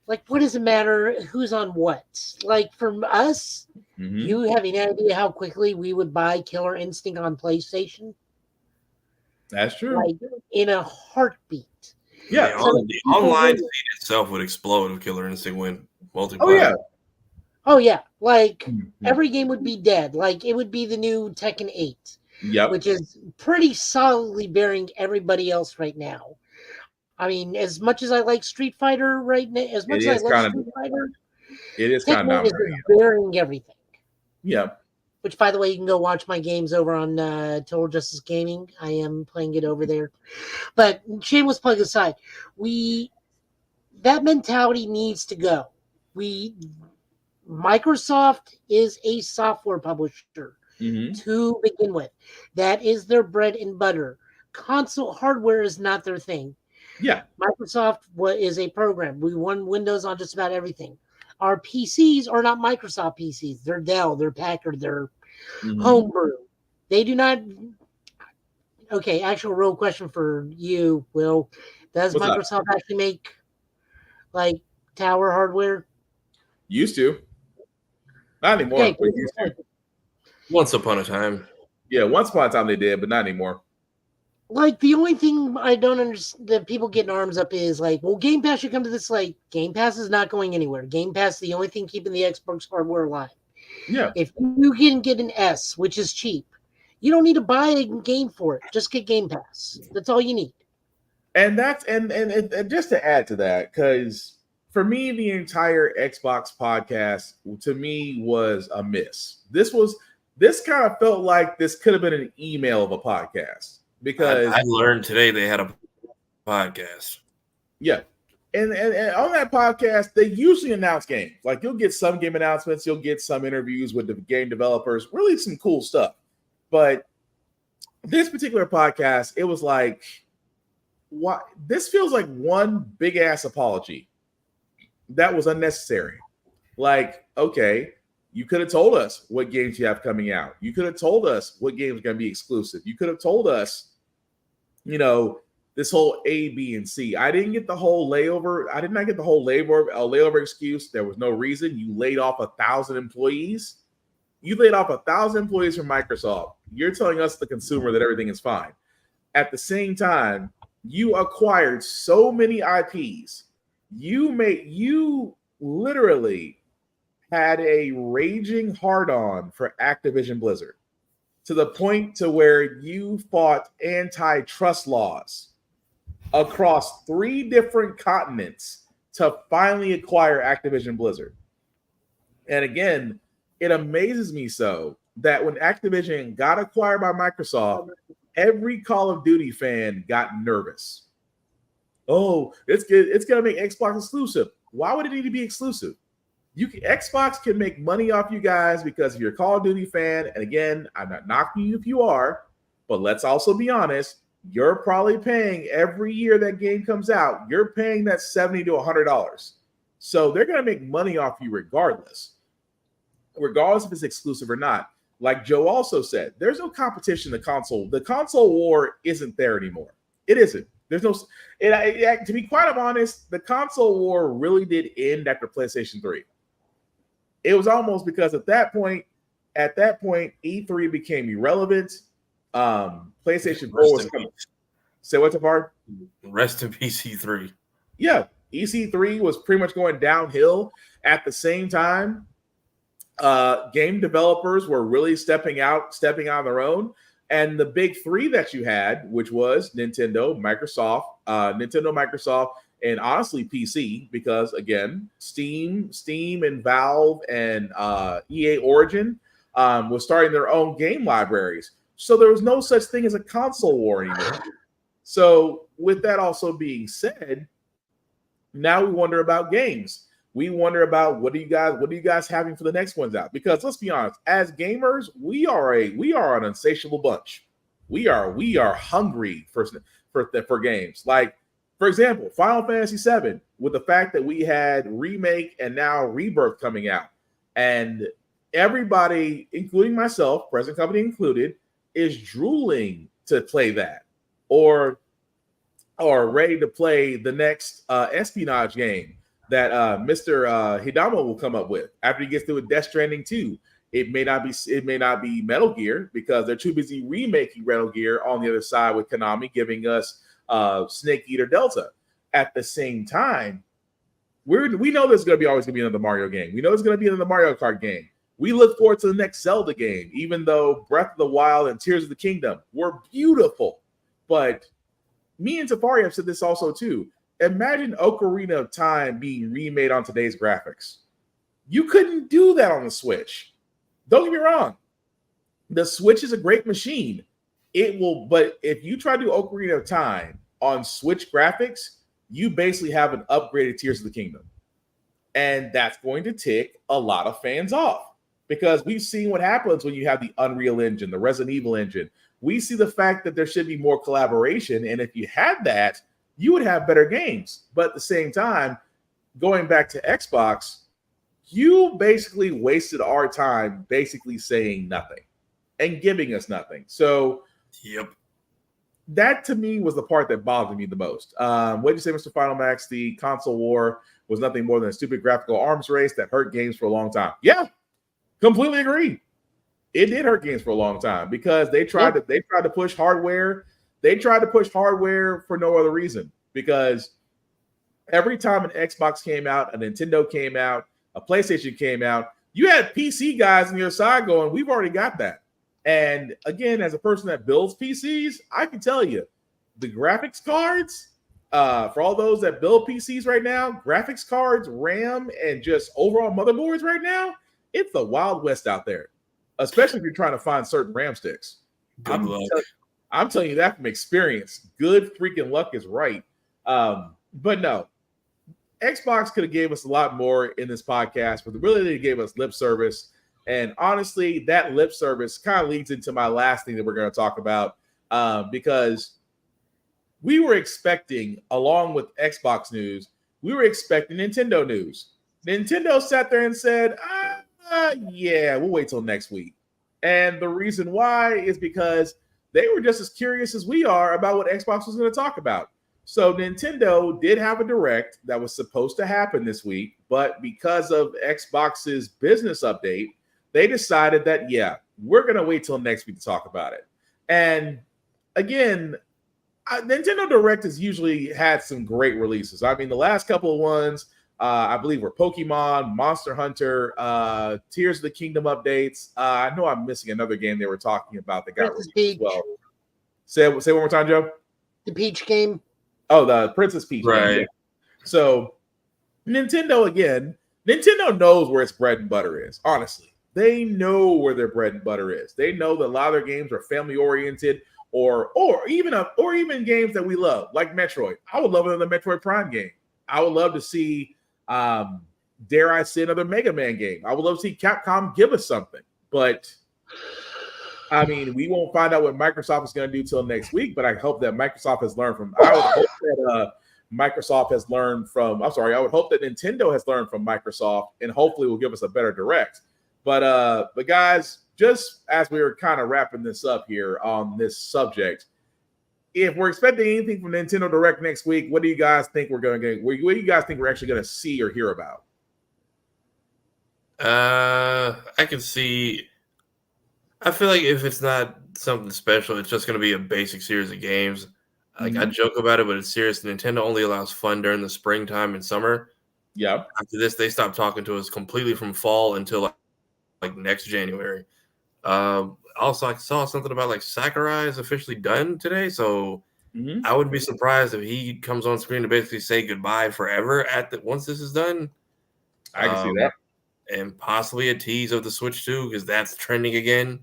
Speaker 2: like, what does it matter who's on what? Like, from us, you have any idea how quickly we would buy Killer Instinct on PlayStation?
Speaker 1: That's true.
Speaker 2: Like, in a heartbeat.
Speaker 1: Yeah.
Speaker 12: The online scene itself would explode if Killer Instinct went multiplayer.
Speaker 2: Oh, yeah. Like, every game would be dead. Like, it would be the new Tekken 8.
Speaker 1: Yep.
Speaker 2: Which is pretty solidly burying everybody else right now. I mean, as much as I like Street Fighter right now, as much as I love Street Fighter,
Speaker 1: it is kind of
Speaker 2: burying everything.
Speaker 1: Yeah.
Speaker 2: Which, by the way, you can go watch my games over on Total Justice Gaming. I am playing it over there. But shameless plug aside, that mentality needs to go. Microsoft is a software publisher to begin with. That is their bread and butter. Console hardware is not their thing.
Speaker 1: Yeah.
Speaker 2: Microsoft is a program. We run Windows on just about everything. Our PCs are not Microsoft PCs. They're Dell, they're Packard, they're Homebrew. They do not. Okay, actual real question for you, Will. Does Microsoft actually make like tower hardware?
Speaker 1: Used to. Not anymore.
Speaker 2: Okay,
Speaker 1: used to.
Speaker 12: Once upon a time.
Speaker 1: Yeah, once upon a time they did, but not anymore.
Speaker 2: Like, the only thing I don't understand that people getting arms up is like, well, Game Pass should come to this. Like, Game Pass is not going anywhere. Game Pass is the only thing keeping the Xbox hardware alive.
Speaker 1: Yeah.
Speaker 2: If you can get an S, which is cheap, you don't need to buy a game for it. Just get Game Pass. That's all you need. And
Speaker 1: that's and just to add to that, because for me, the entire Xbox podcast to me was a miss. This kind of felt like this could have been an email of a podcast. Because
Speaker 12: I learned today they had a podcast.
Speaker 1: Yeah. And on that podcast, they usually announce games. Like, you'll get some game announcements, you'll get some interviews with the game developers, really some cool stuff. But this particular podcast, it was like, what? This feels like one big ass apology that was unnecessary. Like, okay, you could have told us what games you have coming out. You could have told us what games are going to be exclusive. You could have told us, this whole A, B, and C. I didn't get the whole layover. I did not get the whole layover excuse. There was no reason. You laid off 1,000 employees. You laid off 1,000 employees from Microsoft. You're telling us, the consumer, that everything is fine. At the same time, you acquired so many IPs. You literally had a raging hard-on for Activision Blizzard, to the point to where you fought antitrust laws across 3 different continents to finally acquire Activision Blizzard. And again, it amazes me so that when Activision got acquired by Microsoft, every Call of Duty fan got nervous. Oh, it's going to make Xbox exclusive. Why would it need to be exclusive? Xbox can make money off you guys because if you're a Call of Duty fan, and again, I'm not knocking you if you are, but let's also be honest, you're probably paying every year that game comes out, you're paying that $70 to $100. So they're going to make money off you regardless if it's exclusive or not. Like Joe also said, there's no competition in the console. The console war isn't there anymore. It isn't. There's no. To be quite honest, the console war really did end after PlayStation 3. It was almost because at that point, E3 became irrelevant. PlayStation 4 was coming. Say what's up, Hard?
Speaker 12: Rest in peace, E3.
Speaker 1: Yeah, EC3 was pretty much going downhill. At the same time, game developers were really stepping out on their own. And the big three that you had, which was Nintendo, Microsoft, and honestly PC, because again, Steam, and Valve, and EA Origin was starting their own game libraries. So there was no such thing as a console war anymore. So with that also being said, now we wonder about games. We wonder about what are you guys having for the next ones out? Because let's be honest, as gamers, we are an insatiable bunch. We are hungry for games. Like, for example, Final Fantasy VII, with the fact that we had Remake and now Rebirth coming out, and everybody, including myself, present company included, is drooling to play that, or ready to play the next espionage game that Mr. Hidama will come up with after he gets through with Death Stranding 2. It may not be Metal Gear because they're too busy remaking Metal Gear on the other side with Konami giving us Snake Eater Delta. At the same time, we know there's always going to be another Mario game. We know there's going to be another Mario Kart game. We look forward to the next Zelda game, even though Breath of the Wild and Tears of the Kingdom were beautiful. But me and Tafari have said this also too. Imagine Ocarina of Time being remade on today's graphics. You couldn't do that on the Switch. Don't get me wrong. The Switch is a great machine. But if you try to do Ocarina of Time on Switch graphics, you basically have an upgraded Tears of the Kingdom. And that's going to tick a lot of fans off. Because we've seen what happens when you have the Unreal Engine, the Resident Evil engine. We see the fact that there should be more collaboration. And if you had that, you would have better games. But at the same time, going back to Xbox, you basically wasted our time basically saying nothing and giving us nothing. So
Speaker 12: yep,
Speaker 1: that to me was the part that bothered me the most. What did you say, Mr. Final Max? The console war was nothing more than a stupid graphical arms race that hurt games for a long time. Yeah, completely agree. It did hurt games for a long time because they tried to push hardware. They tried to push hardware for no other reason, because every time an Xbox came out, a Nintendo came out, a PlayStation came out, you had PC guys on your side going, we've already got that. And again, as a person that builds PCs, I can tell you the graphics cards, for all those that build PCs right now, graphics cards, RAM, and just overall motherboards right now, it's the Wild West out there, especially if you're trying to find certain RAM sticks. I'm telling you that from experience. Good freaking luck is right. But no, Xbox could have gave us a lot more in this podcast, but really they gave us lip service. And honestly, that lip service kind of leads into my last thing that we're going to talk about, because we were expecting, along with Xbox news, we were expecting Nintendo news. Nintendo sat there and said, yeah, we'll wait till next week. And the reason why is because they were just as curious as we are about what Xbox was going to talk about. So Nintendo did have a direct that was supposed to happen this week, but because of Xbox's business update, they decided that, yeah, we're going to wait till next week to talk about it. And again, Nintendo Direct has usually had some great releases. I mean, the last couple of ones, I believe, were Pokemon, Monster Hunter, Tears of the Kingdom updates. I know I'm missing another game they were talking about that got released as well. Say one more time, Joe.
Speaker 2: The Peach game.
Speaker 1: Oh, the Princess Peach game. Yeah. So Nintendo knows where its bread and butter is. Honestly, they know where their bread and butter is. They know that a lot of their games are family oriented, or even games that we love, like Metroid. I would love another Metroid Prime game. I would love to see, dare I say, another Mega Man game. I would love to see Capcom give us something. But I mean, we won't find out what Microsoft is going to do till next week, but I hope that Microsoft has learned from. I would hope that Microsoft has learned from. I'm sorry. I would hope that Nintendo has learned from Microsoft, and hopefully will give us a better direct. But guys, just as we were kind of wrapping this up here on this subject, if we're expecting anything from Nintendo Direct next week, what do you guys think we're going to get? What do you guys think we're actually going to see or hear about?
Speaker 12: I can see. I feel like if it's not something special, it's just going to be a basic series of games. Like I joke about it, but it's serious. Nintendo only allows fun during the springtime and summer.
Speaker 1: Yeah.
Speaker 12: After this, they stopped talking to us completely from fall until like next January. Also, I saw something about like Sakurai is officially done today, so I wouldn't be surprised if he comes on screen to basically say goodbye forever once this is done.
Speaker 1: I can see that,
Speaker 12: and possibly a tease of the Switch 2 because that's trending again.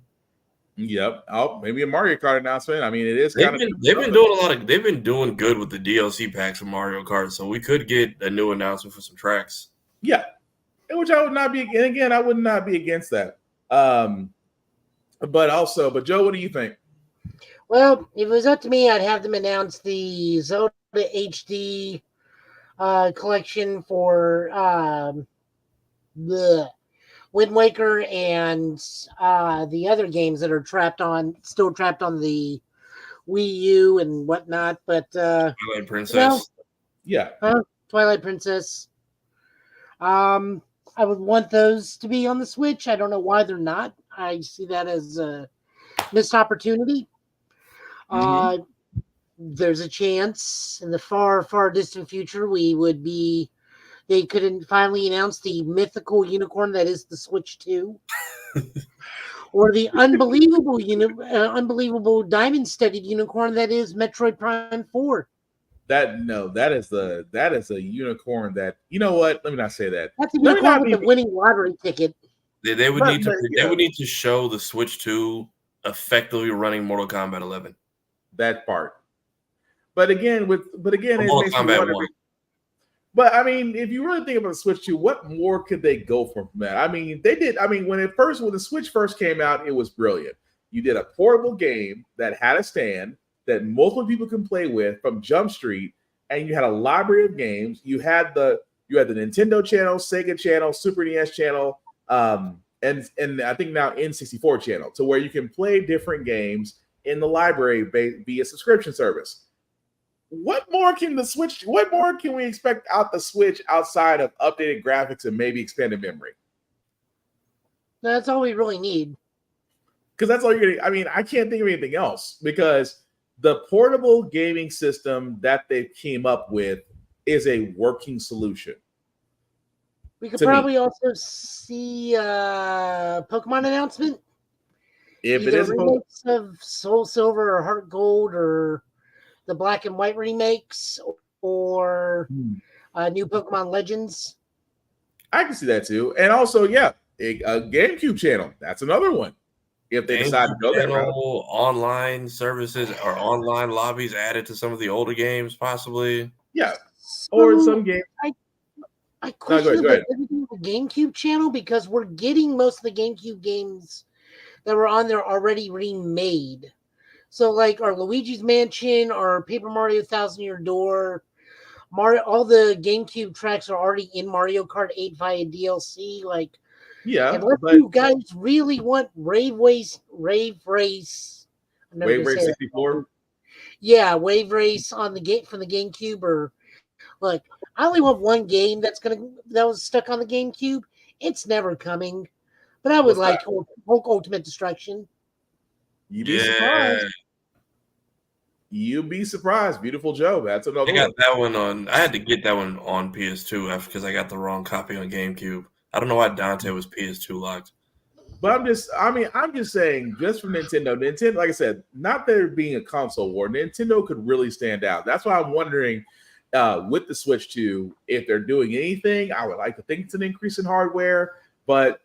Speaker 1: Yep. Oh, maybe a Mario Kart announcement. I mean, it is
Speaker 12: They've been doing good with the DLC packs of Mario Kart, so we could get a new announcement for some tracks.
Speaker 1: Yeah, which I would not be. And again, I would not be against that. But Joe, what do you think?
Speaker 2: Well, if it was up to me, I'd have them announce the Zelda HD collection for the Wind Waker and the other games that are still trapped on the Wii U and whatnot. But
Speaker 12: Twilight Princess,
Speaker 2: Twilight Princess. I would want those to be on the Switch. I don't know why they're not. I see that as a missed opportunity. There's a chance in the far, far distant future they could finally announce the mythical unicorn that is the Switch 2. Or the unbelievable diamond-studded unicorn that is Metroid Prime 4.
Speaker 1: That is a unicorn that, you know what? Let me not say that.
Speaker 2: That's a unicorn with the winning lottery ticket.
Speaker 12: They would need to show the Switch 2 effectively running Mortal Kombat 11.
Speaker 1: That part. But again, it makes me wonder.
Speaker 12: 1.
Speaker 1: But I mean, if you really think about the Switch 2, what more could they go from that? I mean, they did. I mean, when the Switch first came out, it was brilliant. You did a portable game that had a stand that multiple people can play with from Jump Street, and you had a library of games. You had the Nintendo channel, Sega channel, Super NES channel, and I think now N64 channel, to where you can play different games in the library via subscription service. What more can we expect out the Switch outside of updated graphics and maybe expanded memory?
Speaker 2: That's all we really need.
Speaker 1: Because that's all you're getting. I mean, I can't think of anything else, because the portable gaming system that they came up with is a working solution.
Speaker 2: We could probably also see a Pokemon announcement.
Speaker 1: If
Speaker 2: either
Speaker 1: it is
Speaker 2: remakes of Soul Silver or Heart Gold, or the Black and White remakes, or new Pokemon Legends.
Speaker 1: I can see that too. And also, a GameCube channel. That's another one. If they decide to go that route.
Speaker 12: Online services or online lobbies added to some of the older games, possibly.
Speaker 1: Yeah. Or some games.
Speaker 2: I question the GameCube channel, because we're getting most of the GameCube games that were on there already remade. So, like our Luigi's Mansion or Paper Mario Thousand Year Door, all the GameCube tracks are already in Mario Kart 8 via DLC. Like, unless you guys really want Wave Race.
Speaker 1: Wave Race 64.
Speaker 2: Yeah, Wave Race on the from the GameCube, or like I only want one game that was stuck on the GameCube. It's never coming, but I would like Hulk Ultimate Destruction.
Speaker 1: You'd be surprised. You'd be surprised. Beautiful Joe. That's another.
Speaker 12: I got that one on. I had to get that one on PS2 because I got the wrong copy on GameCube. I don't know why Dante was PS2 locked.
Speaker 1: But I'm just saying, just for Nintendo, like I said, not there being a console war, Nintendo could really stand out. That's why I'm wondering with the Switch 2, if they're doing anything. I would like to think it's an increase in hardware, but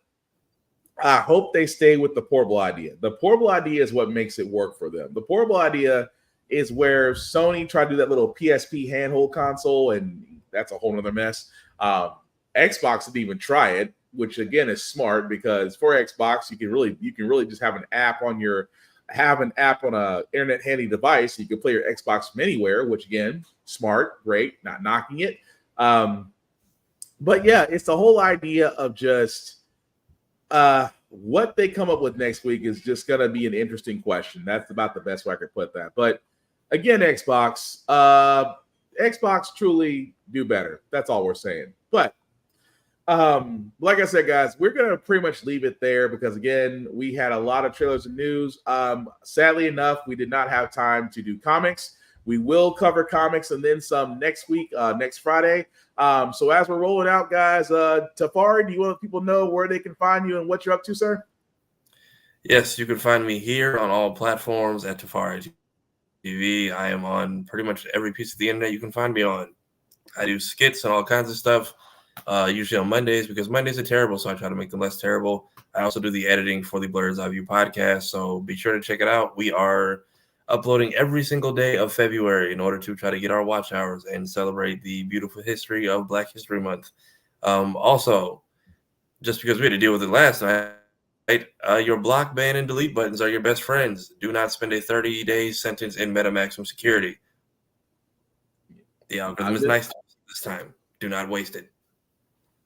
Speaker 1: I hope they stay with the portable idea. The portable idea is what makes it work for them. The portable idea is where Sony tried to do that little PSP handheld console, and that's a whole nother mess. Xbox didn't even try it. which again is smart because for Xbox you can really just have an app on a internet handy device. You can play your Xbox from anywhere, which again, smart, great, not knocking it. But yeah, it's the whole idea of just what they come up with next week is just going to be an interesting question. That's about the best way I could put that. But again, Xbox truly do better. That's all we're saying. But like I said, guys, we're going to pretty much leave it there because, again, we had a lot of trailers and news. Sadly enough, we did not have time to do comics. We will cover comics and then some next week, next Friday. So as we're rolling out, guys, Tafari, do you want people to know where they can find you and what you're up to, sir?
Speaker 12: Yes, you can find me here on all platforms at Tafari TV. I am on pretty much every piece of the internet you can find me on. I do skits and all kinds of stuff, usually on Mondays because Mondays are terrible, so I try to make them less terrible. I also do the editing for the Blurred's Eye View podcast, so be sure to check it out. We are uploading every single day of February in order to try to get our watch hours and celebrate the beautiful history of Black History Month. Also, just because we had to deal with it last night, your block, ban, and delete buttons are your best friends. Do not spend a 30-day sentence in MetaMaximum security. The algorithm is nice to us this time. Do not waste it.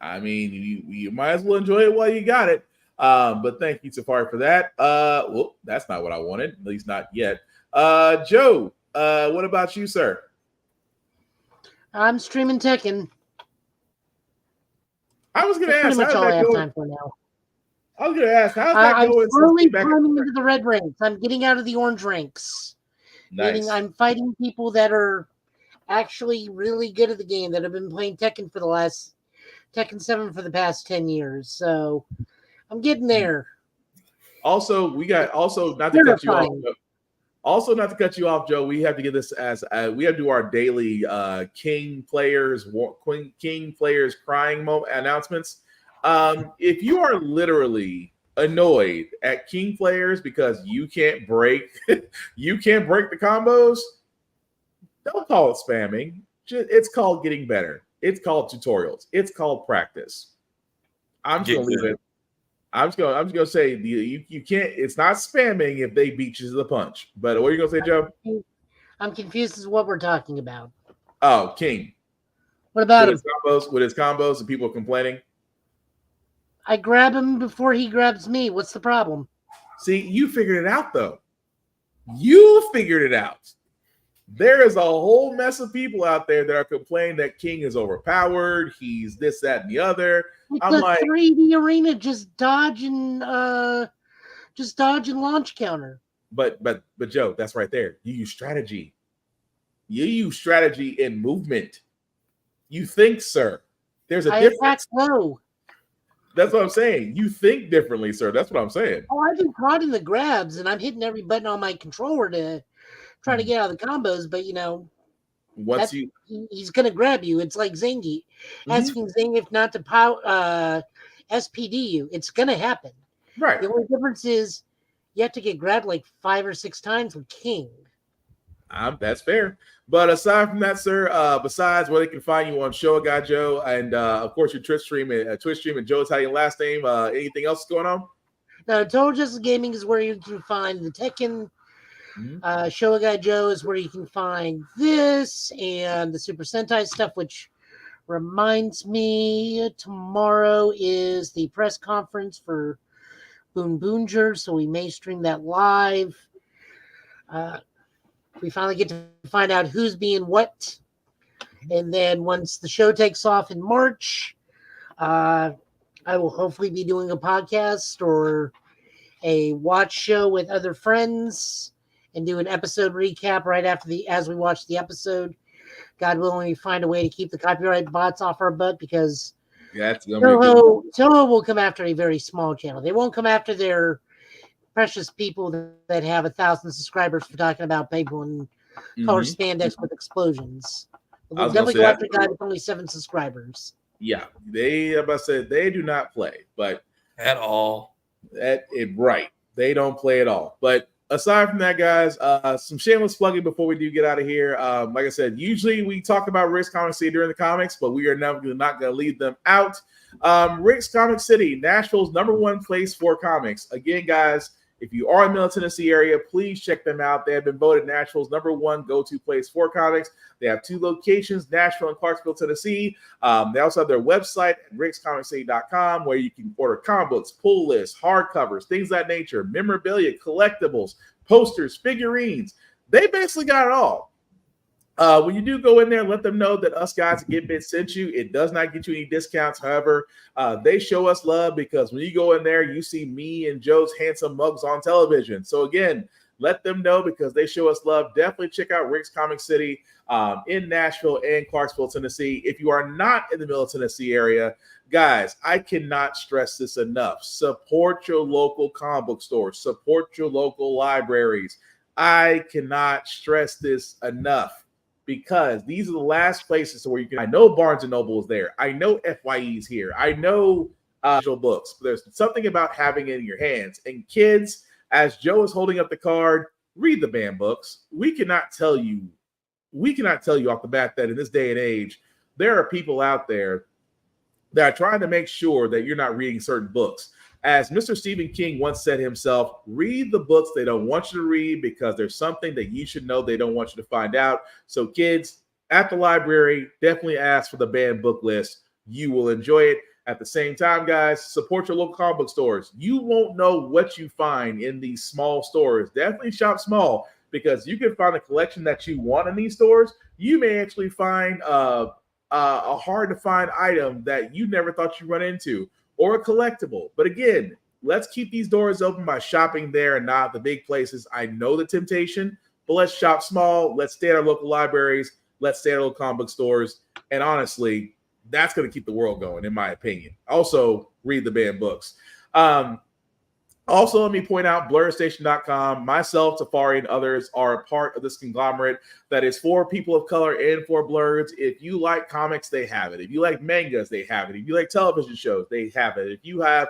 Speaker 1: I mean, you might as well enjoy it while you got it. But thank you, Tafari, for that. Well, that's not what I wanted, at least not yet. Joe, what about you, sir?
Speaker 2: I'm streaming Tekken.
Speaker 1: I was going to ask.
Speaker 2: Pretty much all I have time for now.
Speaker 1: I was going to ask, how's that
Speaker 2: I'm
Speaker 1: going?
Speaker 2: slowly climbing into the red ranks. I'm getting out of the orange ranks.
Speaker 1: Nice.
Speaker 2: Meaning I'm fighting people that are actually really good at the game that have been playing Tekken 7 for the past 10 years. So I'm getting there.
Speaker 1: Also, not to cut you off. Also, not to cut you off, Joe, we have to get this as we have to do our daily King Players crying announcements. If you are literally annoyed at King Players because you can't break the combos, don't call it spamming. It's called getting better. It's called tutorials. It's called practice. I'm just gonna leave it. I'm just gonna say you can't. It's not spamming if they beat you to the punch. But what are you gonna say, Joe?
Speaker 2: I'm confused as to what we're talking about.
Speaker 1: Oh, King.
Speaker 2: What about him?
Speaker 1: With his combos, and people are complaining.
Speaker 2: I grab him before he grabs me. What's the problem?
Speaker 1: See, you figured it out, though. You figured it out. There is a whole mess of people out there that are complaining that King is overpowered. He's this, that, and the other.
Speaker 2: It's
Speaker 1: I'm
Speaker 2: a
Speaker 1: like
Speaker 2: 3D arena, just dodge and launch counter.
Speaker 1: But Joe, that's right there. You use strategy. You use strategy in movement. You think, sir. There's a difference.
Speaker 2: Attack low.
Speaker 1: That's what I'm saying. You think differently, sir. That's what I'm saying.
Speaker 2: Oh, I've been prodding the grabs, and I'm hitting every button on my controller to try to get out of the combos. But he's gonna grab you. It's like Zangief asking Zangief not to SPD you. It's gonna happen.
Speaker 1: Right.
Speaker 2: The only difference is you have to get grabbed like 5 or 6 times with King.
Speaker 1: That's fair. But aside from that, sir, besides where they can find you on Show Guy Joe and of course your Twitch stream and Joe Italian last name, anything else going on?
Speaker 2: No, Total Justice Gaming is where you can find the Tekken. Show Guy Joe is where you can find this and the Super Sentai stuff, which reminds me tomorrow is the press conference for Boon Boonger, so we may stream that live. We finally get to find out who's being what. And then once the show takes off in March, I will hopefully be doing a podcast or a watch show with other friends and do an episode recap right after as we watch the episode. God willing, we find a way to keep the copyright bots off our butt because Toho will come after a very small channel. They won't come after their precious people that have 1,000 subscribers for talking about people in color spandex with explosions. We'll definitely go after a guy with only 7 subscribers.
Speaker 1: Yeah, they do not play, but
Speaker 12: at all.
Speaker 1: Right, they don't play at all. But aside from that, guys, some shameless plugging before we do get out of here. Like I said, usually we talk about Rick's Comics during the comics, but we are now not going to leave them out. Rick's Comic City, Nashville's #1 place for comics. Again, guys, if you are in the Middle Tennessee area, please check them out. They have been voted Nashville's #1 go-to place for comics. They have 2 locations, Nashville and Clarksville, Tennessee. They also have their website at rickscomiccity.com, where you can order comic books, pull lists, hardcovers, things of that nature, memorabilia, collectibles, posters, figurines. They basically got it all. When you do go in there, let them know that us guys at Get Bit sent you. It does not get you any discounts. However, they show us love because when you go in there, you see me and Joe's handsome mugs on television. So again, let them know because they show us love. Definitely check out Rick's Comic City in Nashville and Clarksville, Tennessee. If you are not in the Middle Tennessee area, guys, I cannot stress this enough. Support your local comic book stores. Support your local libraries. I cannot stress this enough. Because these are the last places where you can. I know Barnes and Noble is there. I know FYE is here. I know digital books. But there's something about having it in your hands. And kids, as Joe is holding up the card, read the banned books. We cannot tell you off the bat that in this day and age, there are people out there that are trying to make sure that you're not reading certain books. As Mr. Stephen King once said himself, read the books they don't want you to read because there's something that you should know they don't want you to find out. So kids, at the library, definitely ask for the banned book list. You will enjoy it. At the same time, guys, support your local comic book stores. You won't know what you find in these small stores. Definitely shop small because you can find a collection that you want in these stores. You may actually find a hard-to-find item that you never thought you'd run into, or a collectible. But again, let's keep these doors open by shopping there and not the big places. I know the temptation, but let's shop small. Let's stay at our local libraries. Let's stay at our local comic book stores. And honestly, that's going to keep the world going, in my opinion. Also, read the banned books. Also, let me point out BlurredStation.com. Myself, Safari, and others are a part of this conglomerate that is for people of color and for blurs. If you like comics, they have it. If you like mangas, they have it. If you like television shows, they have it. If you have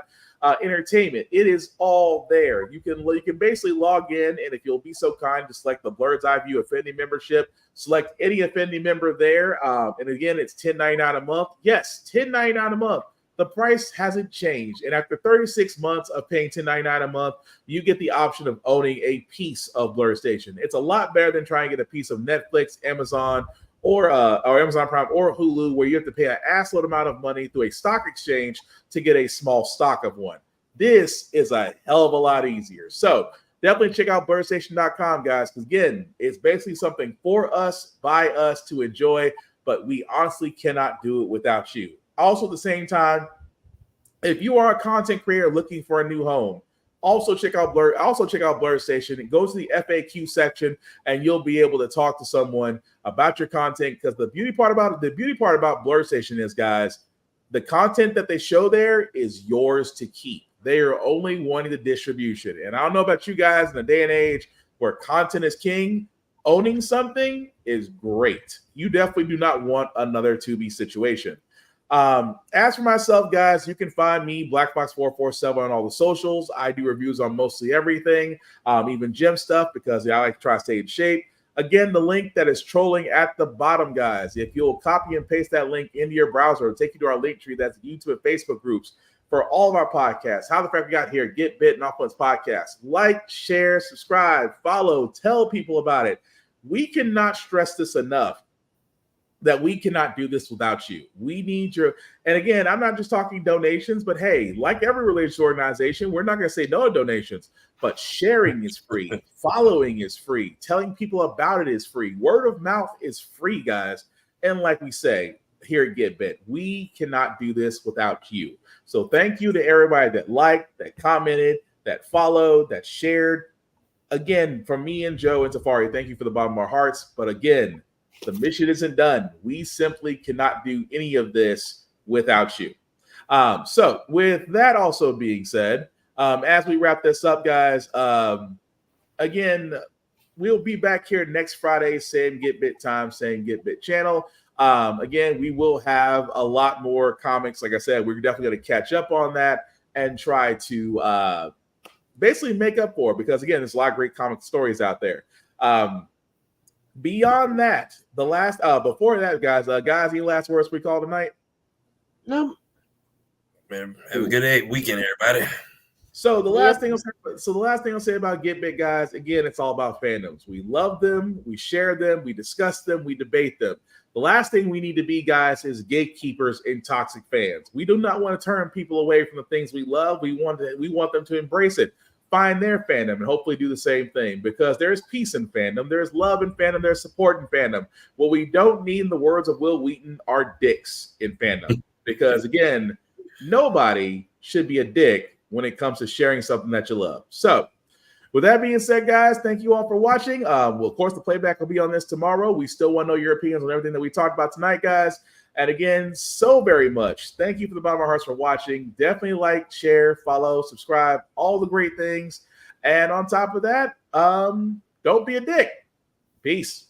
Speaker 1: entertainment, it is all there. You can basically log in, and if you'll be so kind to select the Blurred's Eye View Affinity membership, select any Affinity member there. And again, it's $10.99 a month. Yes, $10.99 a month. The price hasn't changed. And after 36 months of paying $10.99 a month, you get the option of owning a piece of Blurred Station. It's a lot better than trying to get a piece of Netflix, Amazon, or Amazon Prime or Hulu, where you have to pay an assload amount of money through a stock exchange to get a small stock of one. This is a hell of a lot easier. So definitely check out BlurredStation.com, guys, because again, it's basically something for us, by us to enjoy, but we honestly cannot do it without you. Also, at the same time, if you are a content creator looking for a new home, also check out Blurred Station and go to the FAQ section, and you'll be able to talk to someone about your content. Because the beauty part about Blurred Station is, guys, the content that they show there is yours to keep. They are only wanting the distribution. And I don't know about you guys, in the day and age where content is king, owning something is great. You definitely do not want another Tubi situation. As for myself, guys, you can find me BlackBox447 on all the socials. I do reviews on mostly everything, even gym stuff, because I like to try to stay in shape. Again, the link that is trolling at the bottom, guys, if you'll copy and paste that link into your browser, it'll take you to our link tree. That's YouTube and Facebook groups for all of our podcasts. How the Frack We Got Here, Get Bit, and Offense podcast. Like, share, subscribe, follow, tell people about it. We cannot stress this enough, that we cannot do this without you. We need your, and again, I'm not just talking donations, but hey, like every religious organization, we're not going to say no to donations, but sharing is free. Following is free. Telling people about it is free. Word of mouth is free, guys. And like we say here at Get Bit, we cannot do this without you. So thank you to everybody that liked, that commented, that followed, that shared. Again, from me and Joe and Safari, thank you for the bottom of our hearts. But again, the mission isn't done. We simply cannot do any of this without you. So with that also being said, as we wrap this up, guys, again, we'll be back here next Friday, same Get Bit time, same Get Bit channel. Again, we will have a lot more comics. Like I said, we're definitely going to catch up on that and try to basically make up for it, because again, there's a lot of great comic stories out there. Beyond that, before that, guys, any last words we call tonight?
Speaker 2: No.
Speaker 12: Man, have a good weekend, everybody.
Speaker 1: So the last thing I'll say about Get Bit, guys, again, it's all about fandoms. We love them, we share them, we discuss them, we debate them. The last thing we need to be, guys, is gatekeepers and toxic fans. We do not want to turn people away from the things we love. We want them to embrace it, find their fandom, and hopefully do the same thing, because there's peace in fandom, there's love in fandom, there's support in fandom. What we don't need, in the words of Will Wheaton, are dicks in fandom. Because again, nobody should be a dick when it comes to sharing something that you love. So with that being said, guys, thank you all for watching. Well, of course, the playback will be on this tomorrow. We still want to know your opinions on everything that we talked about tonight, guys. And again, so very much, thank you from the bottom of our hearts for watching. Definitely like, share, follow, subscribe, all the great things. And on top of that, don't be a dick. Peace.